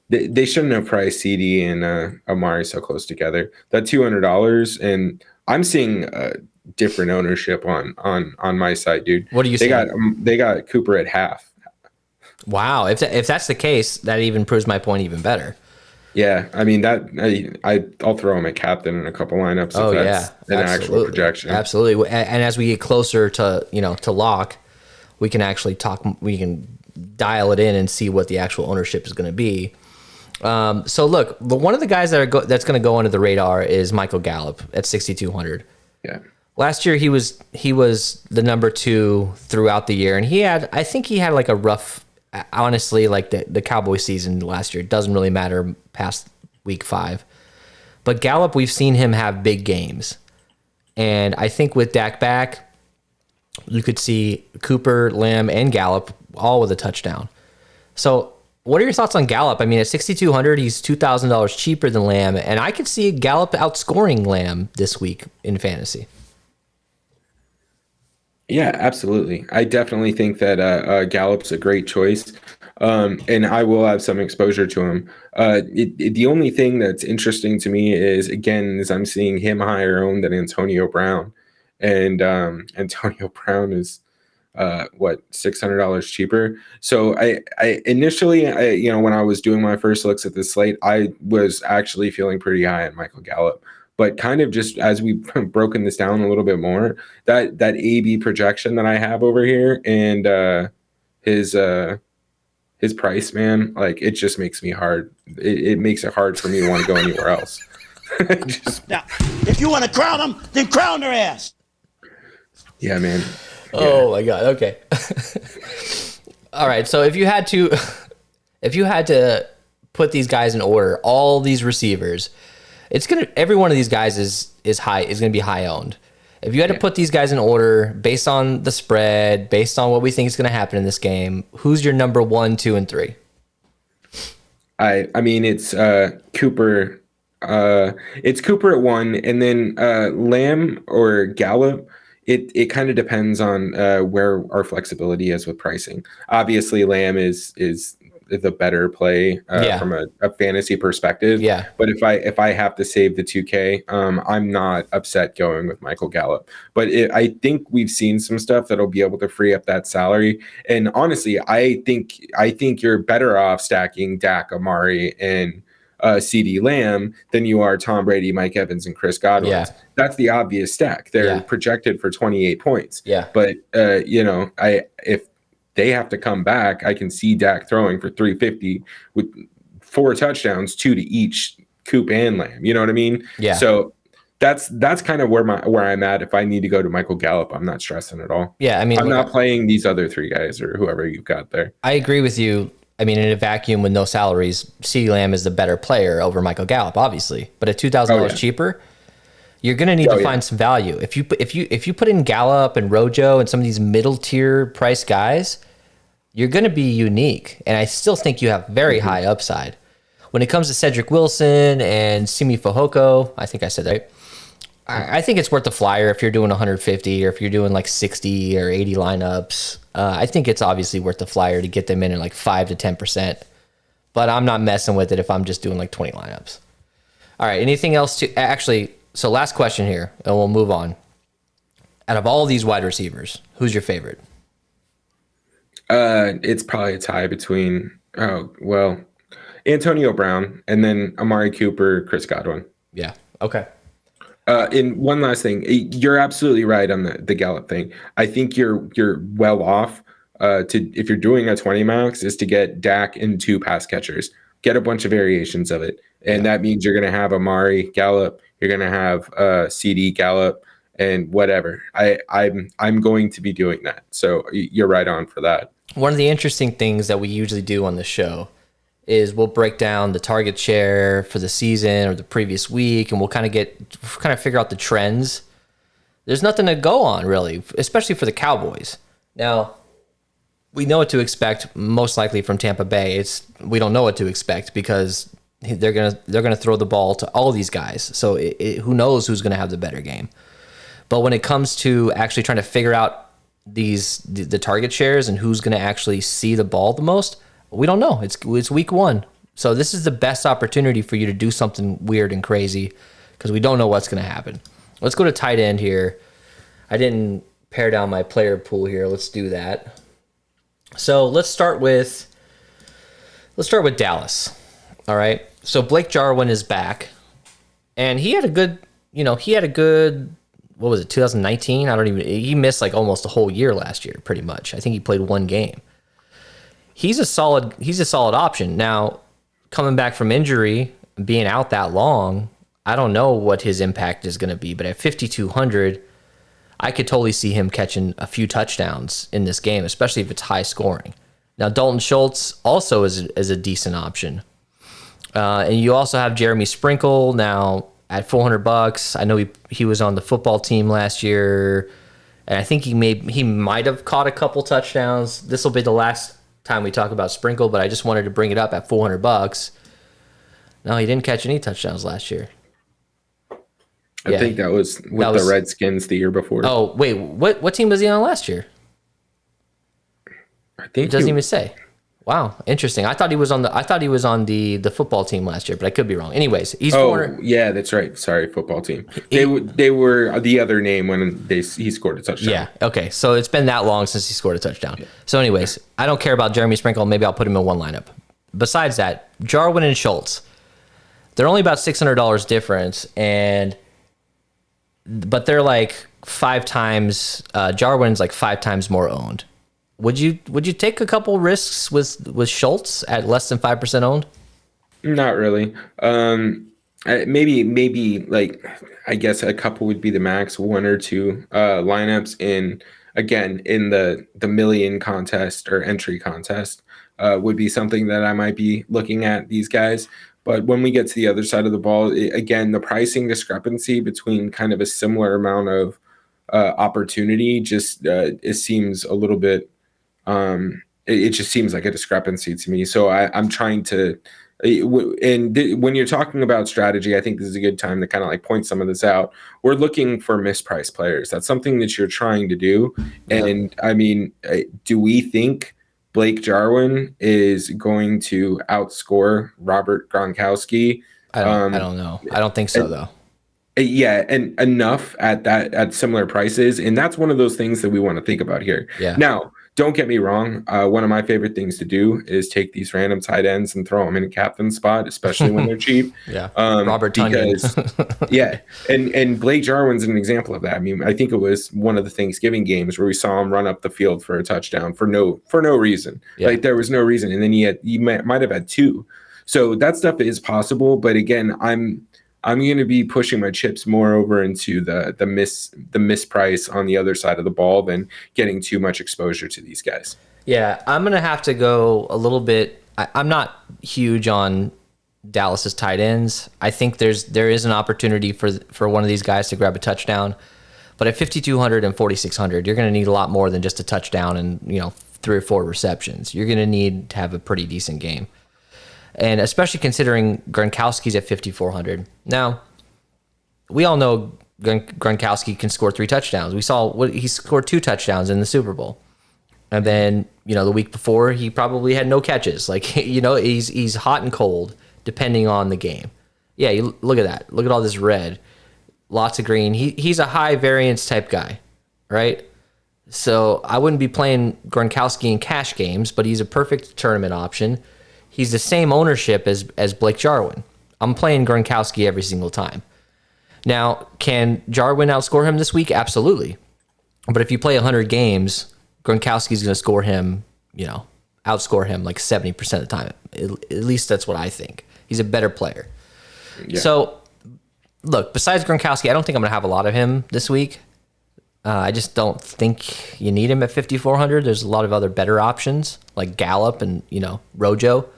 S2: They shouldn't have priced CD and Amari so close together. That $200, and I'm seeing different ownership on my side, dude.
S1: What are you saying?
S2: They got Cooper at half.
S1: Wow, if that's the case, that even proves my point even better.
S2: Yeah, I mean I'll throw him at captain in a couple lineups.
S1: Oh
S2: if that's
S1: yeah,
S2: an actual projection.
S1: Absolutely, and as we get closer to lock, we can actually talk. We can dial it in and see what the actual ownership is going to be. So look, one of the guys that's going to go under the radar is Michael Gallup at 6,200.
S2: Yeah.
S1: Last year he was the number 2 throughout the year, and I think he had like a rough. Honestly, like the Cowboys season last year, it doesn't really matter past week 5. But Gallup, we've seen him have big games. And I think with Dak back, you could see Cooper, Lamb, and Gallup all with a touchdown. So what are your thoughts on Gallup? I mean, at 6,200, he's $2,000 cheaper than Lamb, and I could see Gallup outscoring Lamb this week in fantasy.
S2: Yeah, absolutely. I definitely think that Gallup's a great choice, and I will have some exposure to him. The only thing that's interesting to me is I'm seeing him higher owned than Antonio Brown, and Antonio Brown is $600 cheaper. So I initially, when I was doing my first looks at the slate, I was actually feeling pretty high on Michael Gallup. But kind of just as we've broken this down a little bit more, that AB projection that I have over here and his price, man, like it just makes me hard. It makes it hard for me to want to go anywhere else.
S3: Now, if you want to crown them, then crown their ass.
S2: Yeah, man. Yeah.
S1: Oh my God. Okay. All right. So if you had to put these guys in order, all these receivers, every one of these guys is gonna be high owned. If you had to put these guys in order based on the spread, based on what we think is gonna happen in this game, who's your number 1, 2, and 3?
S2: I mean it's Cooper. It's Cooper at 1, and then Lamb or Gallup. It kind of depends on where our flexibility is with pricing. Obviously, Lamb is the better play from a fantasy perspective.
S1: Yeah.
S2: But if I have to save the 2K, I'm not upset going with Michael Gallup. But I think we've seen some stuff that'll be able to free up that salary. And honestly, I think you're better off stacking Dak, Amari, and CeeDee Lamb than you are Tom Brady, Mike Evans, and Chris Godwin.
S1: Yeah.
S2: That's the obvious stack. They're projected for 28 points.
S1: Yeah.
S2: But if they have to come back, I can see Dak throwing for 350 with 4 touchdowns, 2 to each Coop and Lamb. You know what I mean?
S1: Yeah.
S2: So that's kind of where I'm at. If I need to go to Michael Gallup, I'm not stressing at all.
S1: Yeah, I mean,
S2: I'm not playing these other 3 guys or whoever you've got there.
S1: I agree with you. I mean, in a vacuum with no salaries, CeeDee Lamb is the better player over Michael Gallup, obviously. But at $2,000 cheaper, you're going to need to find some value. If you put in Gallup and Rojo and some of these middle tier price guys, you're going to be unique. And I still think you have very high upside. When it comes to Cedric Wilson and Simi Fehoko, I think I said that right. I think it's worth the flyer if you're doing 150 or if you're doing like 60 or 80 lineups. I think it's obviously worth the flyer to get them in at like 5 to 10%. But I'm not messing with it if I'm just doing like 20 lineups. All right, anything else to actually? So last question here, and we'll move on. Out of all these wide receivers, who's your favorite?
S2: It's probably a tie between Antonio Brown and then Amari Cooper, Chris Godwin.
S1: Yeah. Okay.
S2: And one last thing, you're absolutely right on the Gallup thing. I think you're well off if you're doing a 20 max, is to get Dak and 2 pass catchers, get a bunch of variations of it, and that means you're going to have Amari Gallup, you're going to have CD Gallup, and whatever. I'm going to be doing that. So you're right on for that.
S1: One of the interesting things that we usually do on the show is we'll break down the target share for the season or the previous week, and we'll kind of figure out the trends. There's nothing to go on really, especially for the Cowboys. Now, we know what to expect most likely from Tampa Bay. We don't know what to expect because they're gonna throw the ball to all these guys. So who knows who's gonna have the better game? But when it comes to actually trying to figure out the target shares and who's gonna actually see the ball the most, we don't know. It's week 1, so this is the best opportunity for you to do something weird and crazy because we don't know what's gonna happen. Let's go to tight end here. I didn't pare down my player pool here. Let's do that. So let's start with Dallas. All right. So Blake Jarwin is back, and he had a good, what was it, 2019? He missed like almost a whole year last year, pretty much. I think he played 1 game. He's a solid option. Now, coming back from injury, being out that long, I don't know what his impact is going to be, but at 5,200, I could totally see him catching a few touchdowns in this game, especially if it's high scoring. Now, Dalton Schultz also is a decent option. And you also have Jeremy Sprinkle now at $400. I know he was on the football team last year, and I think he might have caught a couple touchdowns. This will be the last time we talk about Sprinkle, but I just wanted to bring it up at $400. No, he didn't catch any touchdowns last year.
S2: I think that was the Redskins the year before.
S1: Oh, wait, what team was he on last year?
S2: I think
S1: it doesn't even say. Wow, interesting. I thought he was on the football team last year, but I could be wrong. Anyways, he's
S2: yeah, that's right. Sorry, football team. They were the other name when he scored a touchdown.
S1: Yeah. Okay. So it's been that long since he scored a touchdown. Yeah. So, anyways, I don't care about Jeremy Sprinkle. Maybe I'll put him in one lineup. Besides that, Jarwin and Schultz, they're only about $600 difference, but they're like 5 times. Jarwin's like 5 times more owned. Would you take a couple risks with Schultz at less than 5% owned?
S2: Not really. Maybe like, I guess a couple would be the max, 1 or 2 lineups in the million contest or entry contest would be something that I might be looking at these guys. But when we get to the other side of the ball, the pricing discrepancy between kind of a similar amount of opportunity it seems a little bit. It just seems like a discrepancy to me. So I'm trying to, when you're talking about strategy, I think this is a good time to kind of like point some of this out. We're looking for mispriced players. That's something that you're trying to do. Yeah. And I mean, do we think Blake Jarwin is going to outscore Robert Gronkowski?
S1: I don't know. I don't think so, though.
S2: Yeah, and enough at similar prices. And that's one of those things that we want to think about here.
S1: Yeah.
S2: Now, don't get me wrong. One of my favorite things to do is take these random tight ends and throw them in a captain spot, especially when they're cheap.
S1: Yeah, Robert Tonyan.
S2: Yeah, and Blake Jarwin's an example of that. I mean, I think it was one of the Thanksgiving games where we saw him run up the field for a touchdown for no reason. Yeah. Like there was no reason, and then he might have had 2. So that stuff is possible. But again, I'm going to be pushing my chips more over into the misprice on the other side of the ball than getting too much exposure to these guys.
S1: Yeah, I'm going to have to go a little bit. I'm not huge on Dallas's tight ends. I think there is an opportunity for one of these guys to grab a touchdown. But at 5,200 and 4,600, you're going to need a lot more than just a touchdown and 3 or 4 receptions. You're going to need to have a pretty decent game. And especially considering Gronkowski's at 5,400. Now, we all know Gronkowski can score 3 touchdowns. We saw he scored 2 touchdowns in the Super Bowl. And then, the week before, he probably had no catches. Like, he's hot and cold depending on the game. Yeah, look at that. Look at all this red. Lots of green. He's a high variance type guy, right? So I wouldn't be playing Gronkowski in cash games, but he's a perfect tournament option. He's the same ownership as Blake Jarwin. I'm playing Gronkowski every single time. Now, can Jarwin outscore him this week? Absolutely. But if you play 100 games, Gronkowski's going to score him, outscore him like 70% of the time. At least that's what I think. He's a better player. Yeah. So, look, besides Gronkowski, I don't think I'm going to have a lot of him this week. I just don't think you need him at 5,400. There's a lot of other better options like Gallup and, Rojo.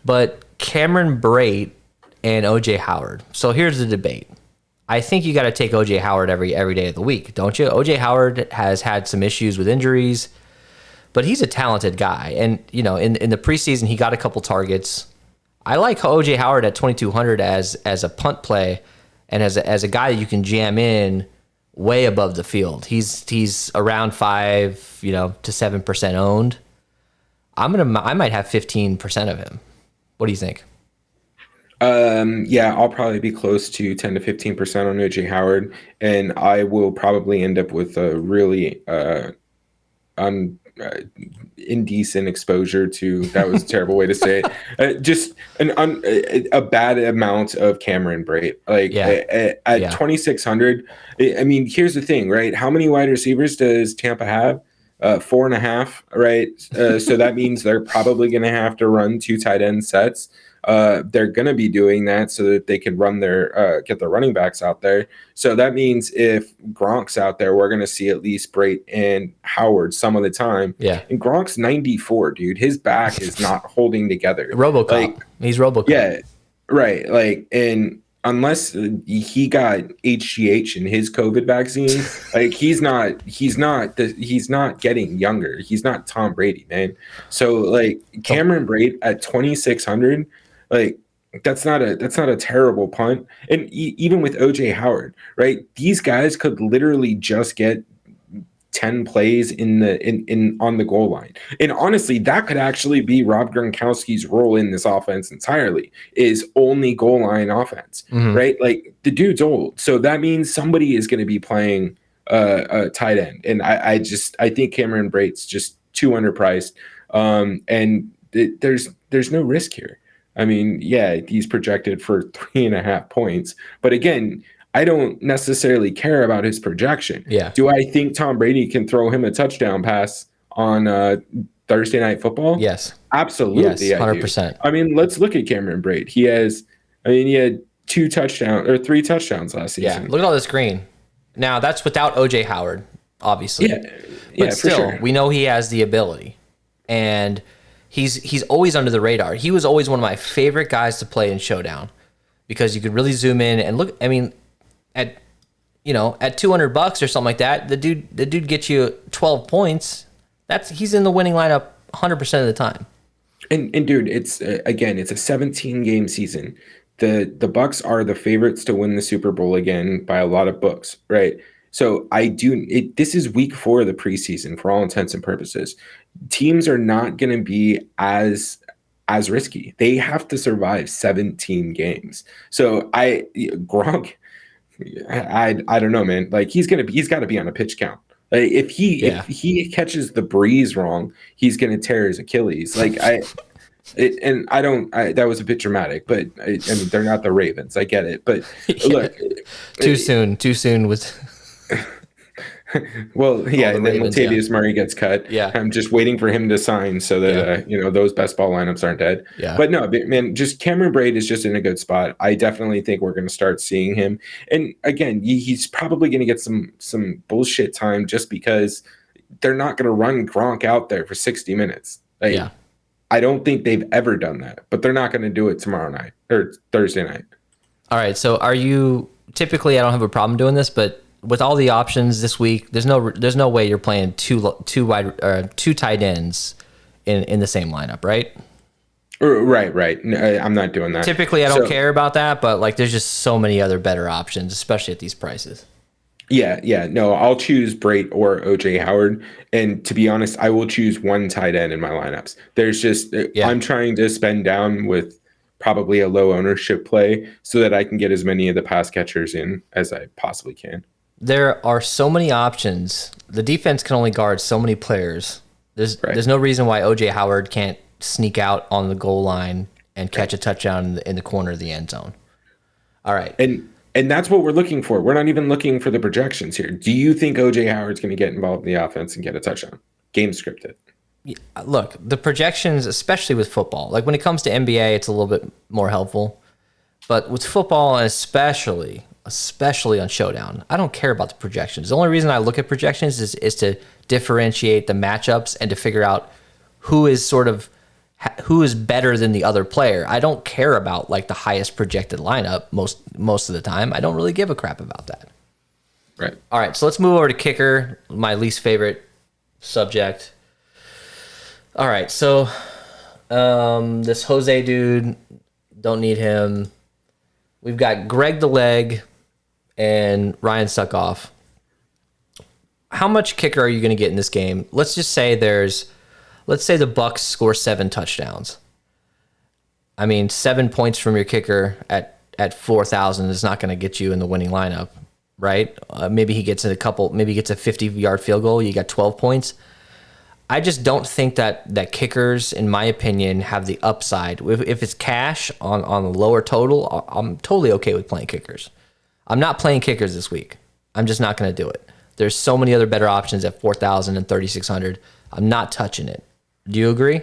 S1: But Cameron Brate and OJ Howard. So here's the debate. I think you got to take OJ Howard every day of the week, don't you? OJ Howard has had some issues with injuries, but he's a talented guy. And, in the preseason, he got a couple targets. I like OJ Howard at 2,200 as a punt play and as a guy that you can jam in way above the field. He's around 5, to 7% owned. I might have 15% of him. What do you think?
S2: Yeah, I'll probably be close to 10 to 15% on OJ Howard, and I will probably end up with a really indecent exposure to, that was a terrible way to say it, just a bad amount of Cameron Brate. At 2,600, I mean, here's the thing, right? How many wide receivers does Tampa have? 4.5, right? So that means they're probably going to have to run 2 tight end sets. They're going to be doing that so that they can run get their running backs out there. So that means if Gronk's out there, we're going to see at least Brate and Howard some of the time.
S1: Yeah.
S2: And Gronk's 94, dude. His back is not holding together.
S1: RoboCop. He's RoboCop.
S2: Yeah. Right. And unless he got HGH in his COVID vaccine, he's not getting younger. He's not Tom Brady, man. So Cameron Brate at 2,600, that's not a terrible punt. And even with OJ Howard, right? These guys could literally just get 10 plays on the goal line. And honestly, that could actually be Rob Gronkowski's role in this offense entirely, is only goal line offense, right? The dude's old. So that means somebody is going to be playing a tight end. And I think Cameron Brate's just too underpriced. And there's no risk here. I mean, yeah, he's projected for 3.5 points, but again, I don't necessarily care about his projection.
S1: Yeah.
S2: Do I think Tom Brady can throw him a touchdown pass on Thursday Night Football?
S1: Yes.
S2: Absolutely.
S1: Yes, 100%.
S2: I mean, let's look at Cameron Brate. He had 3 touchdowns last season.
S1: Yeah. Look at all this green. Now that's without OJ Howard, obviously.
S2: Yeah.
S1: But still,
S2: for sure.
S1: We know he has the ability, and he's always under the radar. He was always one of my favorite guys to play in Showdown because you could really zoom in and look. I mean, at $200 or something like that, the dude gets you 12 points. He's in the winning lineup 100% of the time.
S2: And dude, it's a 17-game season. The Bucks are the favorites to win the Super Bowl again by a lot of books, right? So this is week 4 of the preseason for all intents and purposes. Teams are not going to be as risky. They have to survive 17 games. So Gronk, I don't know, man. He's got to be on a pitch count. If he catches the breeze wrong, he's going to tear his Achilles. That was a bit dramatic, but I mean, they're not the Ravens. I get it, but look,
S1: too soon was.
S2: Well, yeah, and then Latavius Murray gets cut.
S1: Yeah,
S2: I'm just waiting for him to sign so that those best ball lineups aren't dead.
S1: Yeah,
S2: but no, man, just Cameron Brate is just in a good spot. I definitely think we're going to start seeing him. And again, he's probably going to get some bullshit time just because they're not going to run Gronk out there for 60 minutes. I don't think they've ever done that, but they're not going to do it tomorrow night or Thursday night.
S1: All right. So typically I don't have a problem doing this, but with all the options this week, there's no way you're playing two tight ends in the same lineup, right?
S2: Right. No, I'm not doing that.
S1: Typically, I don't care about that, but there's just so many other better options, especially at these prices.
S2: Yeah. No, I'll choose Brate or OJ Howard, and to be honest, I will choose one tight end in my lineups. There's just I'm trying to spend down with probably a low ownership play so that I can get as many of the pass catchers in as I possibly can.
S1: There are so many options. The defense can only guard so many players. There's no reason why OJ Howard can't sneak out on the goal line and catch a touchdown in the corner of the end zone. All right.
S2: And And that's what we're looking for. We're not even looking for the projections here. Do you think OJ Howard's going to get involved in the offense and get a touchdown? Game scripted.
S1: Look, the projections, especially with football, like when it comes to NBA, it's a little bit more helpful. But with football, and especially on Showdown, I don't care about the projections. The only reason I look at projections is to differentiate the matchups and to figure out who is better than the other player. I don't care about like the highest projected lineup most of the time. I don't really give a crap about that.
S2: Right.
S1: All right, so let's move over to kicker, my least favorite subject. All right, so this Jose dude, don't need him. We've got Greg the Leg and Ryan Suckoff. How much kicker are you going to get in this game? Let's say the Bucs score 7 touchdowns. I mean, 7 points from your kicker at 4,000 is not going to get you in the winning lineup, right? Maybe he gets a 50-yard field goal. You got 12 points. I just don't think that kickers, in my opinion, have the upside. If it's cash on a lower total, I'm totally okay with playing kickers. I'm not playing kickers this week. I'm just not going to do it. There's so many other better options at 4,000 and 3,600. I'm not touching it. Do you agree?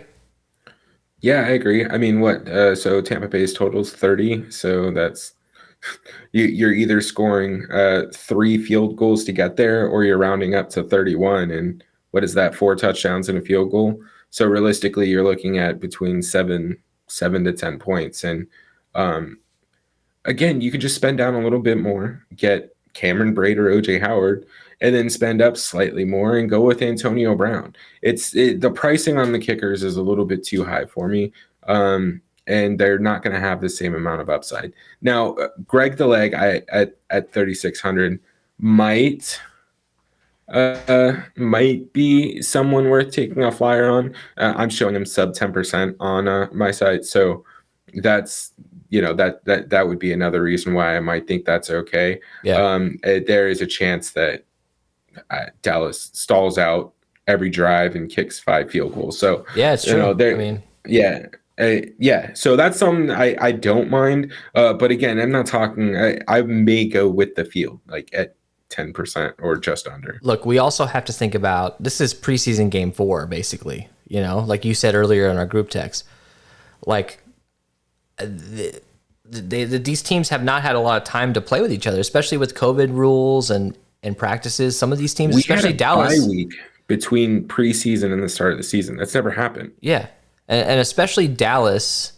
S2: Yeah, I agree. I mean, so Tampa Bay's total's 30, so that's you're either scoring 3 field goals to get there, or you're rounding up to 31, and what is that, 4 touchdowns and a field goal? So realistically, you're looking at between 7 to 10 points. And again, you could just spend down a little bit more, get Cameron Braid or OJ Howard, and then spend up slightly more and go with Antonio Brown. The pricing on the kickers is a little bit too high for me, and they're not going to have the same amount of upside. Now, Greg the Leg at 3,600 might be someone worth taking a flyer on. I'm showing him sub 10% on my site, so that's that would be another reason why I might think that's okay.
S1: Yeah.
S2: There is a chance that Dallas stalls out every drive and kicks 5 field goals. So
S1: yeah, it's true.
S2: So that's something I don't mind. But again, I'm not talking. I may go with the field, like at 10% or just under.
S1: Look, we also have to think about, this is preseason game 4, basically. Like you said earlier in our group text, like these teams have not had a lot of time to play with each other, especially with COVID rules and practices. Some of these teams, especially Dallas,
S2: bye week between preseason and the start of the season. That's never happened.
S1: Yeah, and especially Dallas,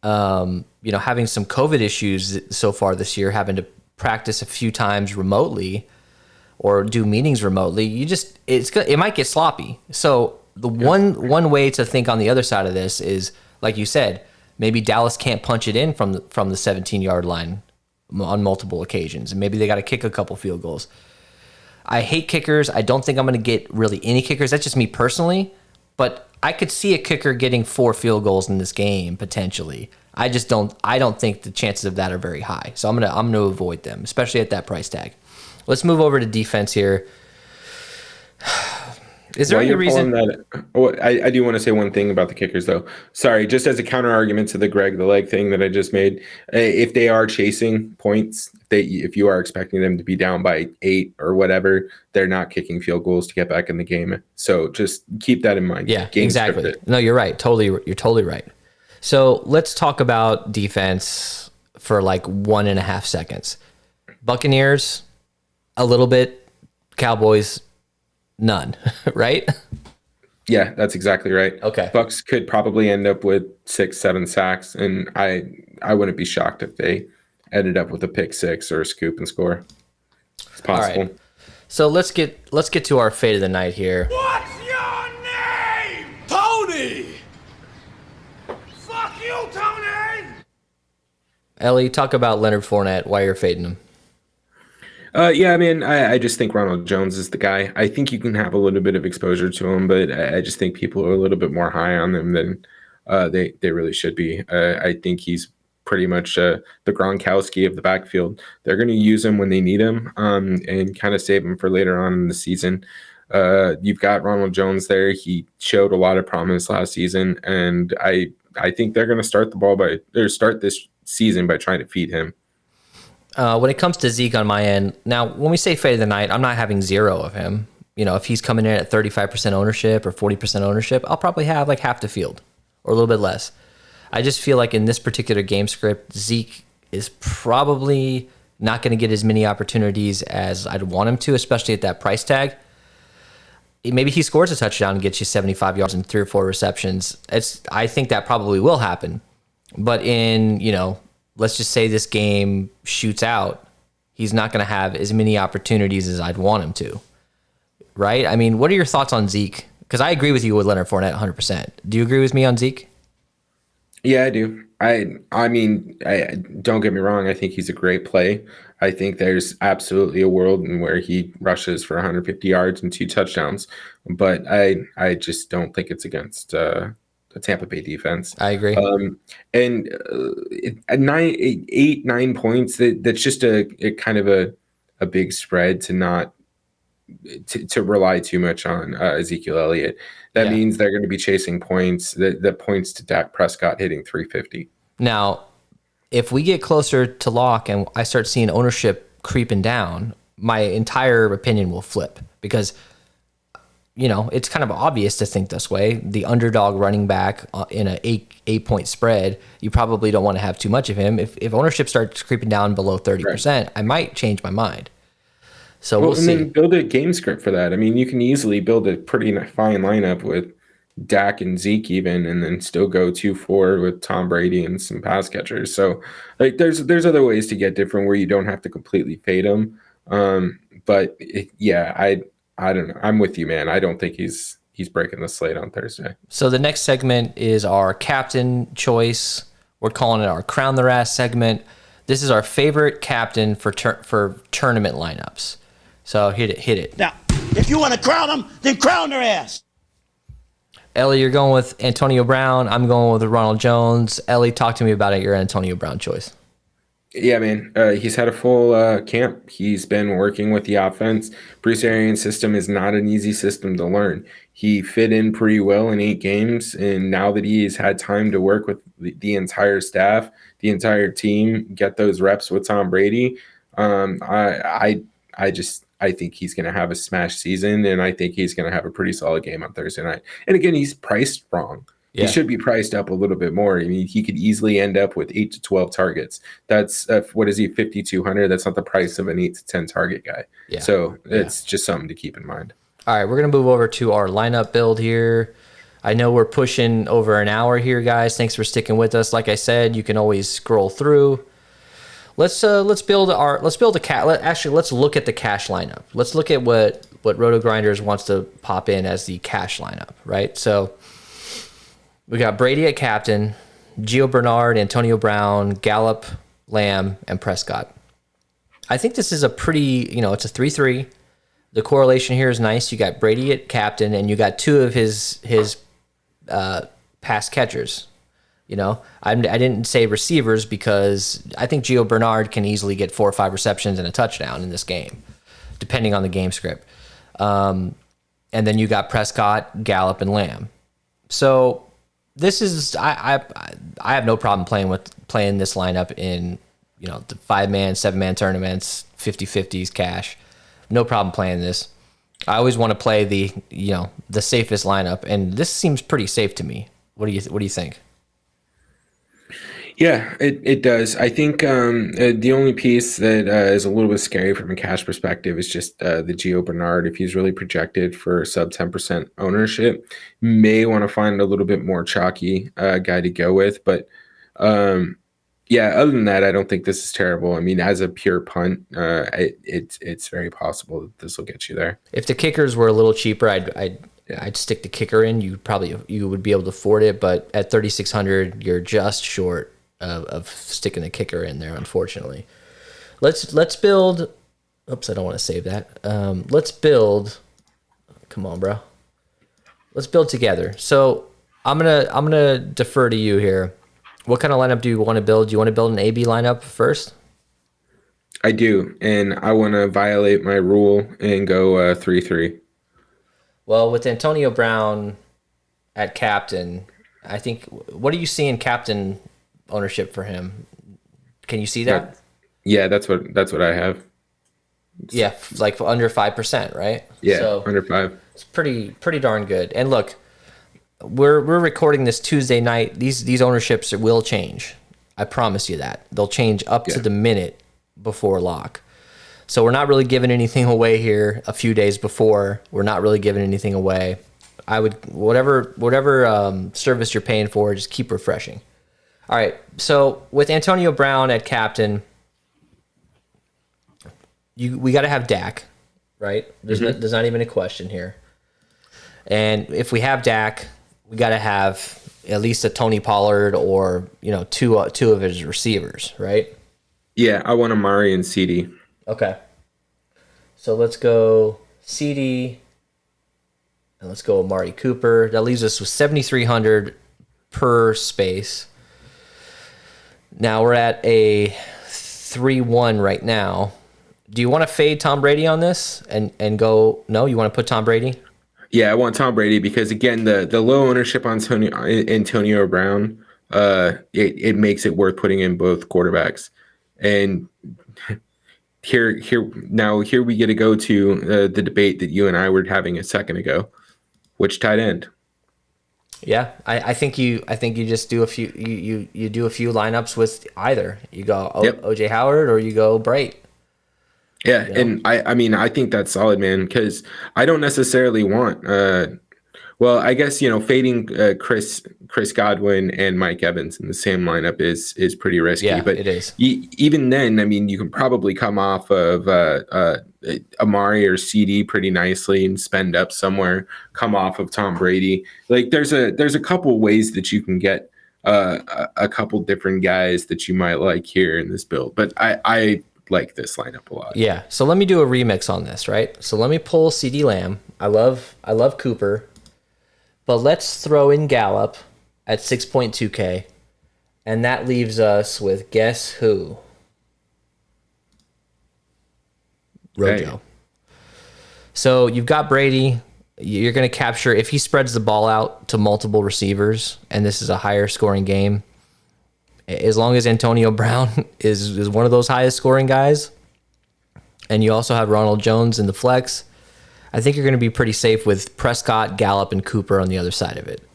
S1: having some COVID issues so far this year, having to practice a few times remotely or do meetings remotely. It might get sloppy. So the one way to think on the other side of this is, like you said, maybe Dallas can't punch it in from the 17-yard line on multiple occasions, and maybe they got to kick a couple field goals. I hate kickers. I don't think I'm going to get really any kickers. That's just me personally, but I could see a kicker getting 4 field goals in this game potentially. I don't think the chances of that are very high. So I'm going to avoid them, especially at that price tag. Let's move over to defense here. Is there any reason
S2: that? I do want to say one thing about the kickers, though. Sorry, just as a counter argument to the Greg the Leg thing that I just made. If they are chasing points, if you are expecting them to be down by 8 or whatever, they're not kicking field goals to get back in the game. So just keep that in mind.
S1: Yeah, exactly. No, you're right. You're totally right. So let's talk about defense for like 1.5 seconds. Buccaneers, a little bit. Cowboys, none, right?
S2: Yeah, that's exactly right.
S1: Okay.
S2: Bucks could probably end up with 6-7 sacks, and I wouldn't be shocked if they ended up with a pick 6 or a scoop and score. It's possible.
S1: All right. So let's get to our fate of the night here.
S3: What's your name? Tony! Fuck you, Tony!
S1: Ellie, talk about Leonard Fournette, why you're fading him.
S2: Yeah, I mean, I just think Ronald Jones is the guy. I think you can have a little bit of exposure to him, but I just think people are a little bit more high on them than they really should be. I think he's pretty much the Gronkowski of the backfield. They're going to use him when they need him and kind of save him for later on in the season. You've got Ronald Jones there. He showed a lot of promise last season, and I think they're going to start this season by trying to feed him.
S1: When it comes to Zeke on my end, now when we say fade of the night, I'm not having 0 of him. You know, if he's coming in at 35% ownership or 40% ownership, I'll probably have like half the field or a little bit less. I just feel like in this particular game script, Zeke is probably not going to get as many opportunities as I'd want him to, especially at that price tag. Maybe he scores a touchdown and gets you 75 yards and 3 or 4 receptions. I think that probably will happen. But in, you know, let's just say this game shoots out, he's not going to have as many opportunities as I'd want him to. Right? I mean, what are your thoughts on Zeke? Because I agree with you with Leonard Fournette 100%. Do you agree with me on Zeke?
S2: Yeah, I do. I mean, don't get me wrong. I think he's a great play. I think there's absolutely a world in where he rushes for 150 yards and 2 touchdowns, but I just don't think it's against the Tampa Bay defense.
S1: I agree.
S2: And at 9 points, that's just a kind of a big spread to not to rely too much on Ezekiel Elliott. That means they're going to be chasing points. That points to Dak Prescott hitting 350.
S1: Now, if we get closer to lock and I start seeing ownership creeping down, my entire opinion will flip because, you know, it's kind of obvious to think this way. The underdog running back in an 8-point spread, you probably don't want to have too much of him. If ownership starts creeping down below 30%, I might change my mind. So we'll see.
S2: Then build a game script for that. I mean, you can easily build a pretty fine lineup with Dak and Zeke even, and then still go 2-4 with Tom Brady and some pass catchers. So like there's other ways to get different where you don't have to completely fade him. But I don't know. I'm with you, man. I don't think he's breaking the slate on Thursday.
S1: So the next segment is our captain choice. We're calling it our Crown Their Ass segment. This is our favorite captain for tournament lineups. So hit it.
S3: Now, if you want to crown them, then crown their ass.
S1: Ellie, you're going with Antonio Brown. I'm going with Ronald Jones. Ellie, talk to me about it. Your Antonio Brown choice.
S2: Yeah, man. He's had a full camp. He's been working with the offense. Bruce Arians' system is not an easy system to learn. He fit in pretty well in 8 games, and now that he's had time to work with the entire staff, the entire team, get those reps with Tom Brady, I think he's going to have a smash season, and I think he's going to have a pretty solid game on Thursday night. And again, he's priced wrong. Yeah. He should be priced up a little bit more. I mean, he could easily end up with 8 to 12 targets. That's what is he, 5,200? That's not the price of an 8 to 10 target guy. Yeah. So it's just something to keep in mind. All
S1: right, we're going to move over to our lineup build here. I know we're pushing over an hour here, guys. Thanks for sticking with us. Like I said, you can always scroll through. Let's look at the cash lineup. Let's look at what Roto Grinders wants to pop in as the cash lineup, right? So we got Brady at captain, Gio Bernard, Antonio Brown, Gallup, Lamb, and Prescott. I think this is a pretty, it's a 3-3. The correlation here is nice. You got Brady at captain, and you got 2 of his pass catchers. I didn't say receivers because I think Gio Bernard can easily get 4 or 5 receptions and a touchdown in this game, depending on the game script. And then you got Prescott, Gallup, and Lamb. So this is I have no problem playing this lineup in the 5-man, 7-man tournaments, 50-50s cash. No problem playing this. I always want to play the safest lineup, and this seems pretty safe to me. What do you think?
S2: Yeah, it does. I think the only piece that is a little bit scary from a cash perspective is just the Gio Bernard. If he's really projected for sub 10% ownership, may want to find a little bit more chalky guy to go with. But other than that, I don't think this is terrible. I mean, as a pure punt, it's very possible that this will get you there.
S1: If the kickers were a little cheaper, I'd stick the kicker in. You would be able to afford it, but at 3,600, you're just short of sticking the kicker in there, unfortunately. Let's build. Oops, I don't want to save that. Let's build. Come on, bro. Let's build together. So I'm gonna defer to you here. What kind of lineup do you want to build? Do you want to build an AB lineup first?
S2: I do, and I want to violate my rule and go 3-3.
S1: Well, with Antonio Brown at captain, I think, what do you see in captain ownership for him? Can you see that?
S2: Yeah, that's what I have.
S1: Yeah, like under 5%, right?
S2: Yeah,
S1: so
S2: under 5.
S1: it's pretty darn good. And look, we're recording this Tuesday night. These ownerships will change. I promise you that. They'll change up to the minute before lock. So we're not really giving anything away here a few days before. We're not really giving anything away. I would, whatever service you're paying for, just keep refreshing. All right, so with Antonio Brown at captain, we got to have Dak, right? There's not even a question here. And if we have Dak, we got to have at least a Tony Pollard or two of his receivers, right?
S2: Yeah, I want Amari and CD.
S1: Okay. So let's go CD and let's go Amari Cooper. That leaves us with 7,300 per space. Now we're at a 3-1 right now. Do you want to fade Tom Brady on this and go? No, you want to put Tom Brady?
S2: Yeah, I want Tom Brady because again, the low ownership on Antonio Brown, it makes it worth putting in both quarterbacks. And here we get to go to the debate that you and I were having a second ago. Which tight end?
S1: Yeah, I think you just do a few you do a few lineups with either. You go OJ Howard or you go Bright.
S2: Yeah, and I mean I think that's solid, man, because I don't necessarily want well, I guess fading Chris Godwin and Mike Evans in the same lineup is pretty risky.
S1: Yeah,
S2: but
S1: it is.
S2: Even then, I mean, you can probably come off of Amari or CD pretty nicely and spend up somewhere. Come off of Tom Brady. Like there's a couple ways that you can get a couple different guys that you might like here in this build. But I like this lineup a lot.
S1: Yeah. So let me do a remix on this, right? So let me pull CD Lamb. I love Cooper. But let's throw in Gallup at 6.2K, and that leaves us with guess who? Rojo.
S2: Hey.
S1: So you've got Brady. You're going to capture, if he spreads the ball out to multiple receivers, and this is a higher scoring game, as long as Antonio Brown is one of those highest scoring guys, and you also have Ronald Jones in the flex, I think you're going to be pretty safe with Prescott, Gallup, and Cooper on the other side of it.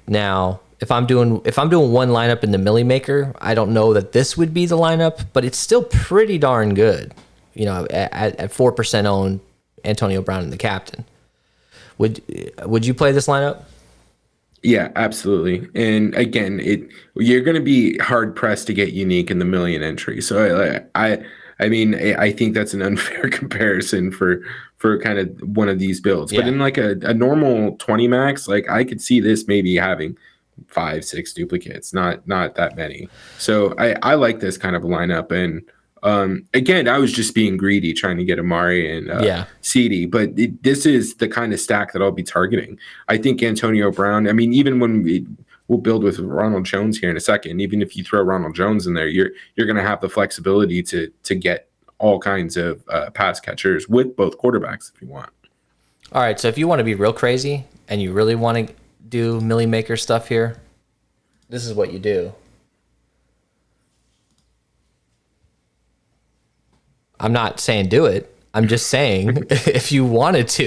S1: Now, if I'm doing one lineup in the Millie Maker, I don't know that this would be the lineup, but it's still pretty darn good. At 4% owned, Antonio Brown and the captain. Would you play this lineup?
S2: Yeah, absolutely. And again, you're going to be hard pressed to get unique in the million entry. So I mean, I think that's an unfair comparison for kind of one of these builds.
S1: Yeah.
S2: But in like a normal 20 max, like I could see this maybe having 5-6 duplicates, not that many. So I like this kind of lineup. And again, I was just being greedy trying to get Amari and CD, but this is the kind of stack that I'll be targeting. I think Antonio Brown, I mean, even when we'll build with Ronald Jones here in a second, even if you throw Ronald Jones in there, you're going to have the flexibility to get all kinds of pass catchers with both quarterbacks if you want.
S1: All right, so if you want to be real crazy and you really want to do Millie Maker stuff here, this is what you do. I'm not saying do it. I'm just saying if you wanted to,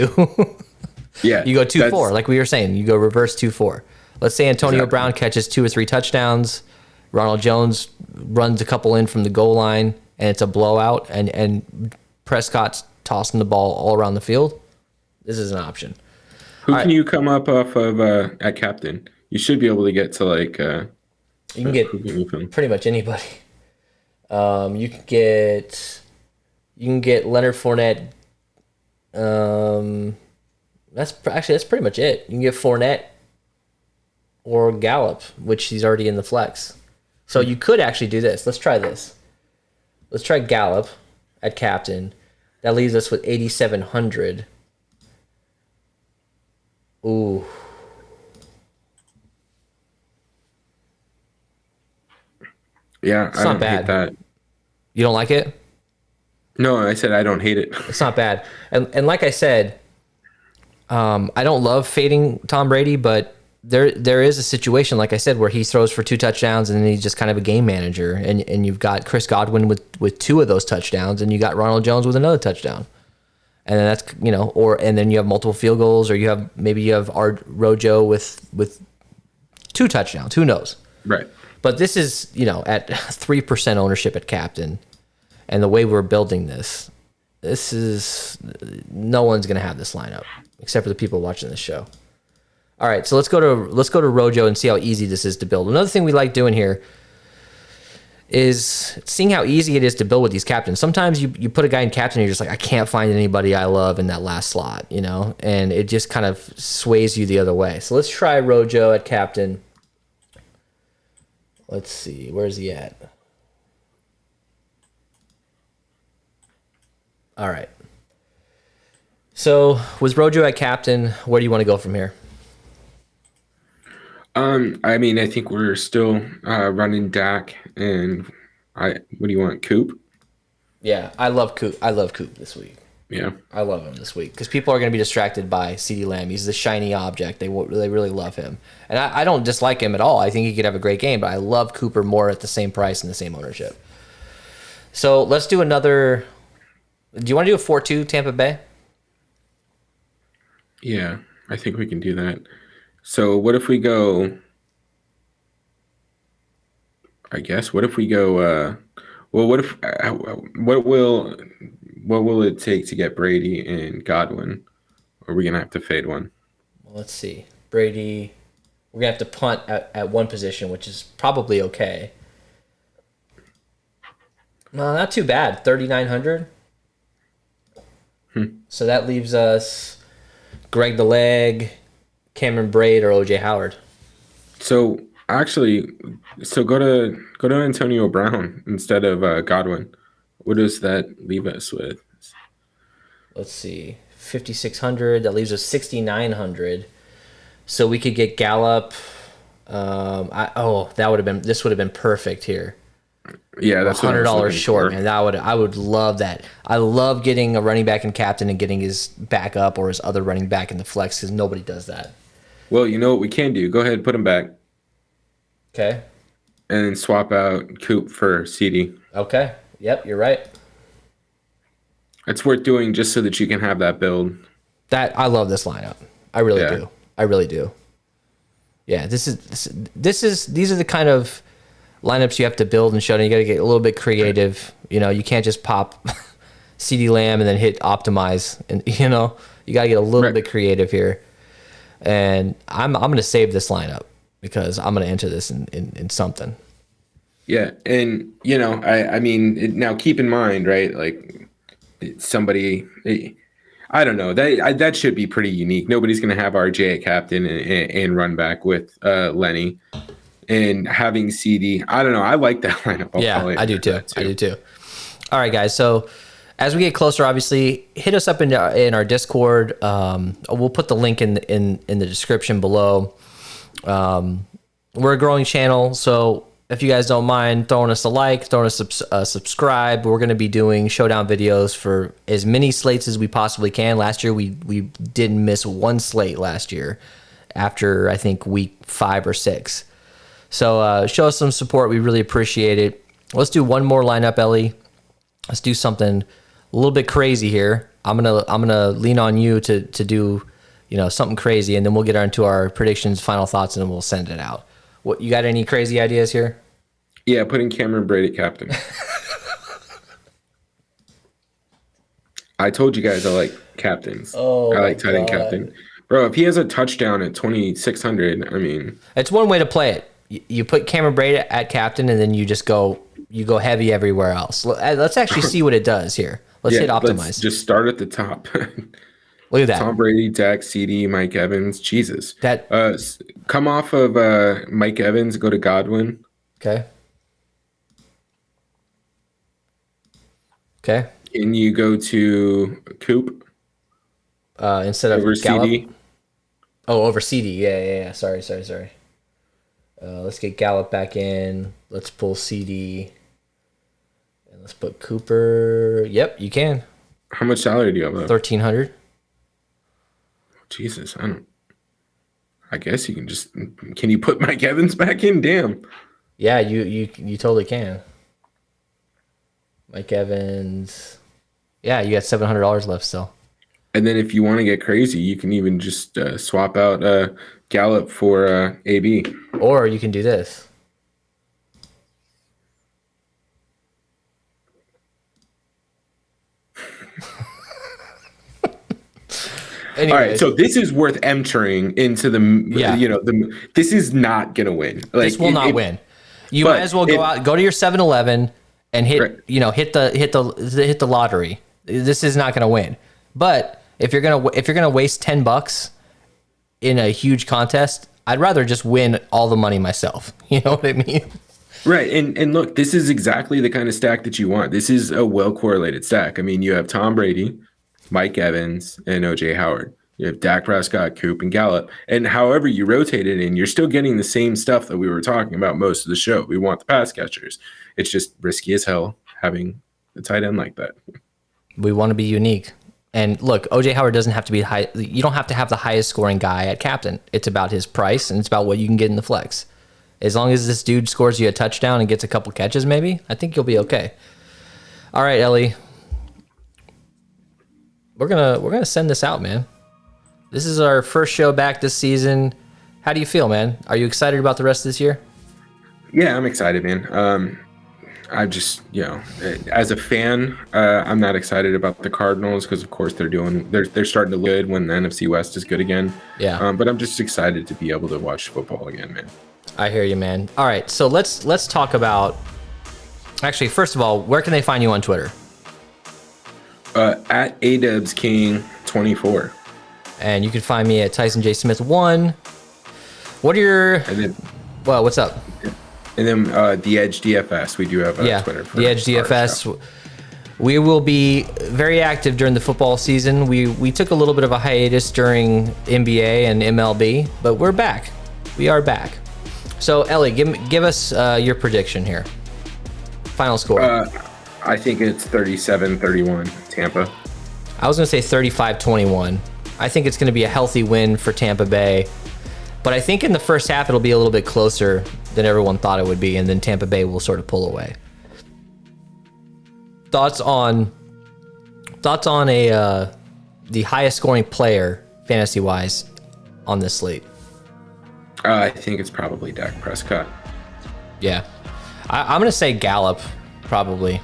S1: you go 2-4, like we were saying. You go reverse 2-4. Let's say Antonio Brown catches 2 or 3 touchdowns. Ronald Jones runs a couple in from the goal line, and it's a blowout, and Prescott's tossing the ball all around the field. This is an option.
S2: Who can you come up off of at captain? You should be able to get to like.
S1: You can get pretty much anybody. You can get Leonard Fournette. That's pretty much it. You can get Fournette or Gallup, which he's already in the flex. So you could actually do this. Let's try this. Let's try Gallup at captain. That leaves us with 8,700. Ooh.
S2: Yeah,
S1: it's not bad.
S2: Hate that.
S1: You don't like it?
S2: No, I said I don't hate it.
S1: It's not bad. And like I said, I don't love fading Tom Brady, but there is a situation, like I said, where he throws for 2 touchdowns and then he's just kind of a game manager, and you've got Chris Godwin with 2 of those touchdowns, and you got Ronald Jones with another touchdown, and then that's and then you have multiple field goals, or you have Rojo with 2 touchdowns. Who knows?
S2: Right.
S1: But this is at 3% ownership at captain, and the way we're building this is no one's gonna have this lineup except for the people watching this show. All right, so let's go to Rojo and see how easy this is to build. Another thing we like doing here is seeing how easy it is to build with these captains. Sometimes you put a guy in captain and you're just like, I can't find anybody I love in that last slot, and it just kind of sways you the other way. So let's try Rojo at captain. Let's see, where's he at? All right. So with Rojo at captain, where do you want to go from here?
S2: I mean, I think we're still running Dak, and what do you want, Coop?
S1: Yeah, I love Coop. I love Coop this week.
S2: Yeah,
S1: I love him this week because people are going to be distracted by CeeDee Lamb. He's the shiny object. They really love him, and I don't dislike him at all. I think he could have a great game, but I love Cooper more at the same price and the same ownership. So let's do another. Do you want to do a 4-2 Tampa Bay?
S2: Yeah, I think we can do that. So what if we go? I guess. What if we go? Well, what if? What will it take to get Brady and Godwin? Or are we gonna have to fade one?
S1: Well, let's see. Brady. We're gonna have to punt at one position, which is probably okay. No, not too bad. 3,900. So that leaves us Greg the Leg, Cameron Braid, or OJ Howard.
S2: So actually, go to Antonio Brown instead of Godwin. What does that leave us with?
S1: Let's see, 5,600. That leaves us 6,900. So we could get Gallup. This would have been perfect here.
S2: Yeah, that's
S1: $100 short, man. I would love that. I love getting a running back in captain and getting his backup or his other running back in the flex because nobody does that.
S2: Well, you know what we can do? Go ahead and put him back.
S1: Okay.
S2: And then swap out Coop for CD.
S1: Okay. Yep, you're right.
S2: It's worth doing just so that you can have that build.
S1: I love this lineup. I really do. I really do. Yeah, these are the kind of lineups you have to build and show, and you got to get a little bit creative. You can't just pop CeeDee Lamb and then hit optimize, and you got to get a little bit creative here. And I'm going to save this lineup because I'm going to enter this in something.
S2: Yeah, and I mean, now keep in mind, right? Like somebody, I don't know, that should be pretty unique. Nobody's going to have RJ at captain and run back with Lenny. And having CD, I don't know. I like that lineup.
S1: I do too. I do too. All right, guys. So as we get closer, obviously, hit us up in our Discord. We'll put the link in the description below. We're a growing channel, so if you guys don't mind throwing us a like, throwing us a subscribe, we're going to be doing showdown videos for as many slates as we possibly can. Last year, we didn't miss one slate last year after, I think, week 5 or 6. So show us some support. We really appreciate it. Let's do one more lineup, Ellie. Let's do something a little bit crazy here. I'm gonna lean on you to do something crazy, and then we'll get into our predictions, final thoughts, and then we'll send it out. What, you got any crazy ideas here?
S2: Yeah, putting Cameron Brady captain. I told you guys I like captains.
S1: Oh,
S2: I like tight end captain. Bro, if he has a touchdown at 2,600, I mean,
S1: it's one way to play it. You put Cameron Brady at captain, and then you just go heavy everywhere else. Let's actually see what it does here. Let's hit optimize.
S2: Let's just start at the top.
S1: Look at that.
S2: Tom Brady, Dak, CD, Mike Evans. Jesus.
S1: That
S2: come off of Mike Evans, go to Godwin.
S1: Okay. Okay.
S2: And you go to Coop
S1: instead of
S2: over
S1: Gallup?
S2: CD.
S1: Oh, over CD. Yeah. Sorry. Let's get Gallup back in. Let's pull CD. And let's put Cooper. Yep, you can.
S2: How much salary do you have left?
S1: 1,300.
S2: Jesus, I guess you can just. Can you put Mike Evans back in? Damn.
S1: Yeah, you totally can. Mike Evans. Yeah, you got $700 left still.
S2: And then if you want to get crazy, you can even just swap out Gallup for AB.
S1: Or you can do this.
S2: Anyways. All right, so this is worth entering into the. This is not gonna win. Like,
S1: this will not win. You might as well go to your 7-Eleven and hit hit the lottery. This is not gonna win. But if you're gonna waste $10 in a huge contest, I'd rather just win all the money myself. You know what I mean?
S2: Right. And look, this is exactly the kind of stack that you want. This is a well correlated stack. I mean, you have Tom Brady, Mike Evans, and OJ Howard. You have Dak Prescott, Coop, and Gallup. And however you rotate it in, you're still getting the same stuff that we were talking about most of the show. We want the pass catchers. It's just risky as hell having a tight end like that.
S1: We want to be unique. And look, OJ Howard doesn't have to be high. You don't have to have the highest scoring guy at captain. It's about his price, and it's about what you can get in the flex. As long as this dude scores you a touchdown and gets a couple catches, maybe, I think you'll be okay. All right, Ellie. We're gonna send this out, man. This is our first show back this season. How do you feel, man? Are you excited about the rest of this year?
S2: Yeah, I'm excited, man. I just, as a fan, I'm not excited about the Cardinals because, of course, they're starting to look good when the NFC West is good again.
S1: Yeah.
S2: But I'm just excited to be able to watch football again, man.
S1: I hear you, man. All right, so let's talk about. Actually, first of all, where can they find you on Twitter?
S2: At ADubsKing24.
S1: And you can find me at Tyson J. Smith 1. What are your? Well, what's up?
S2: And then the Edge DFS. We do have Twitter.
S1: For the Edge DFS. We will be very active during the football season. We took a little bit of a hiatus during NBA and MLB, but we're back. We are back. So, Ellie, give us your prediction here. Final score.
S2: I think it's 37-31 Tampa.
S1: I was going to say 35-21. I think it's going to be a healthy win for Tampa Bay. But I think in the first half, it'll be a little bit closer than everyone thought it would be, and then Tampa Bay will sort of pull away. Thoughts on the highest scoring player, fantasy-wise, on this slate?
S2: I think it's probably Dak Prescott.
S1: Yeah. I'm going to say Gallup, probably.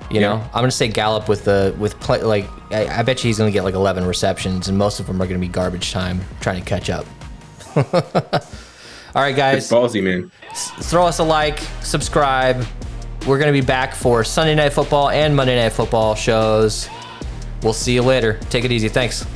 S1: You know, I'm going to say Gallup I bet you he's going to get like 11 receptions, and most of them are going to be garbage time trying to catch up. All right, guys.
S2: It's ballsy, man.
S1: Throw us a like, subscribe. We're going to be back for Sunday Night Football and Monday Night Football shows. We'll see you later. Take it easy. Thanks.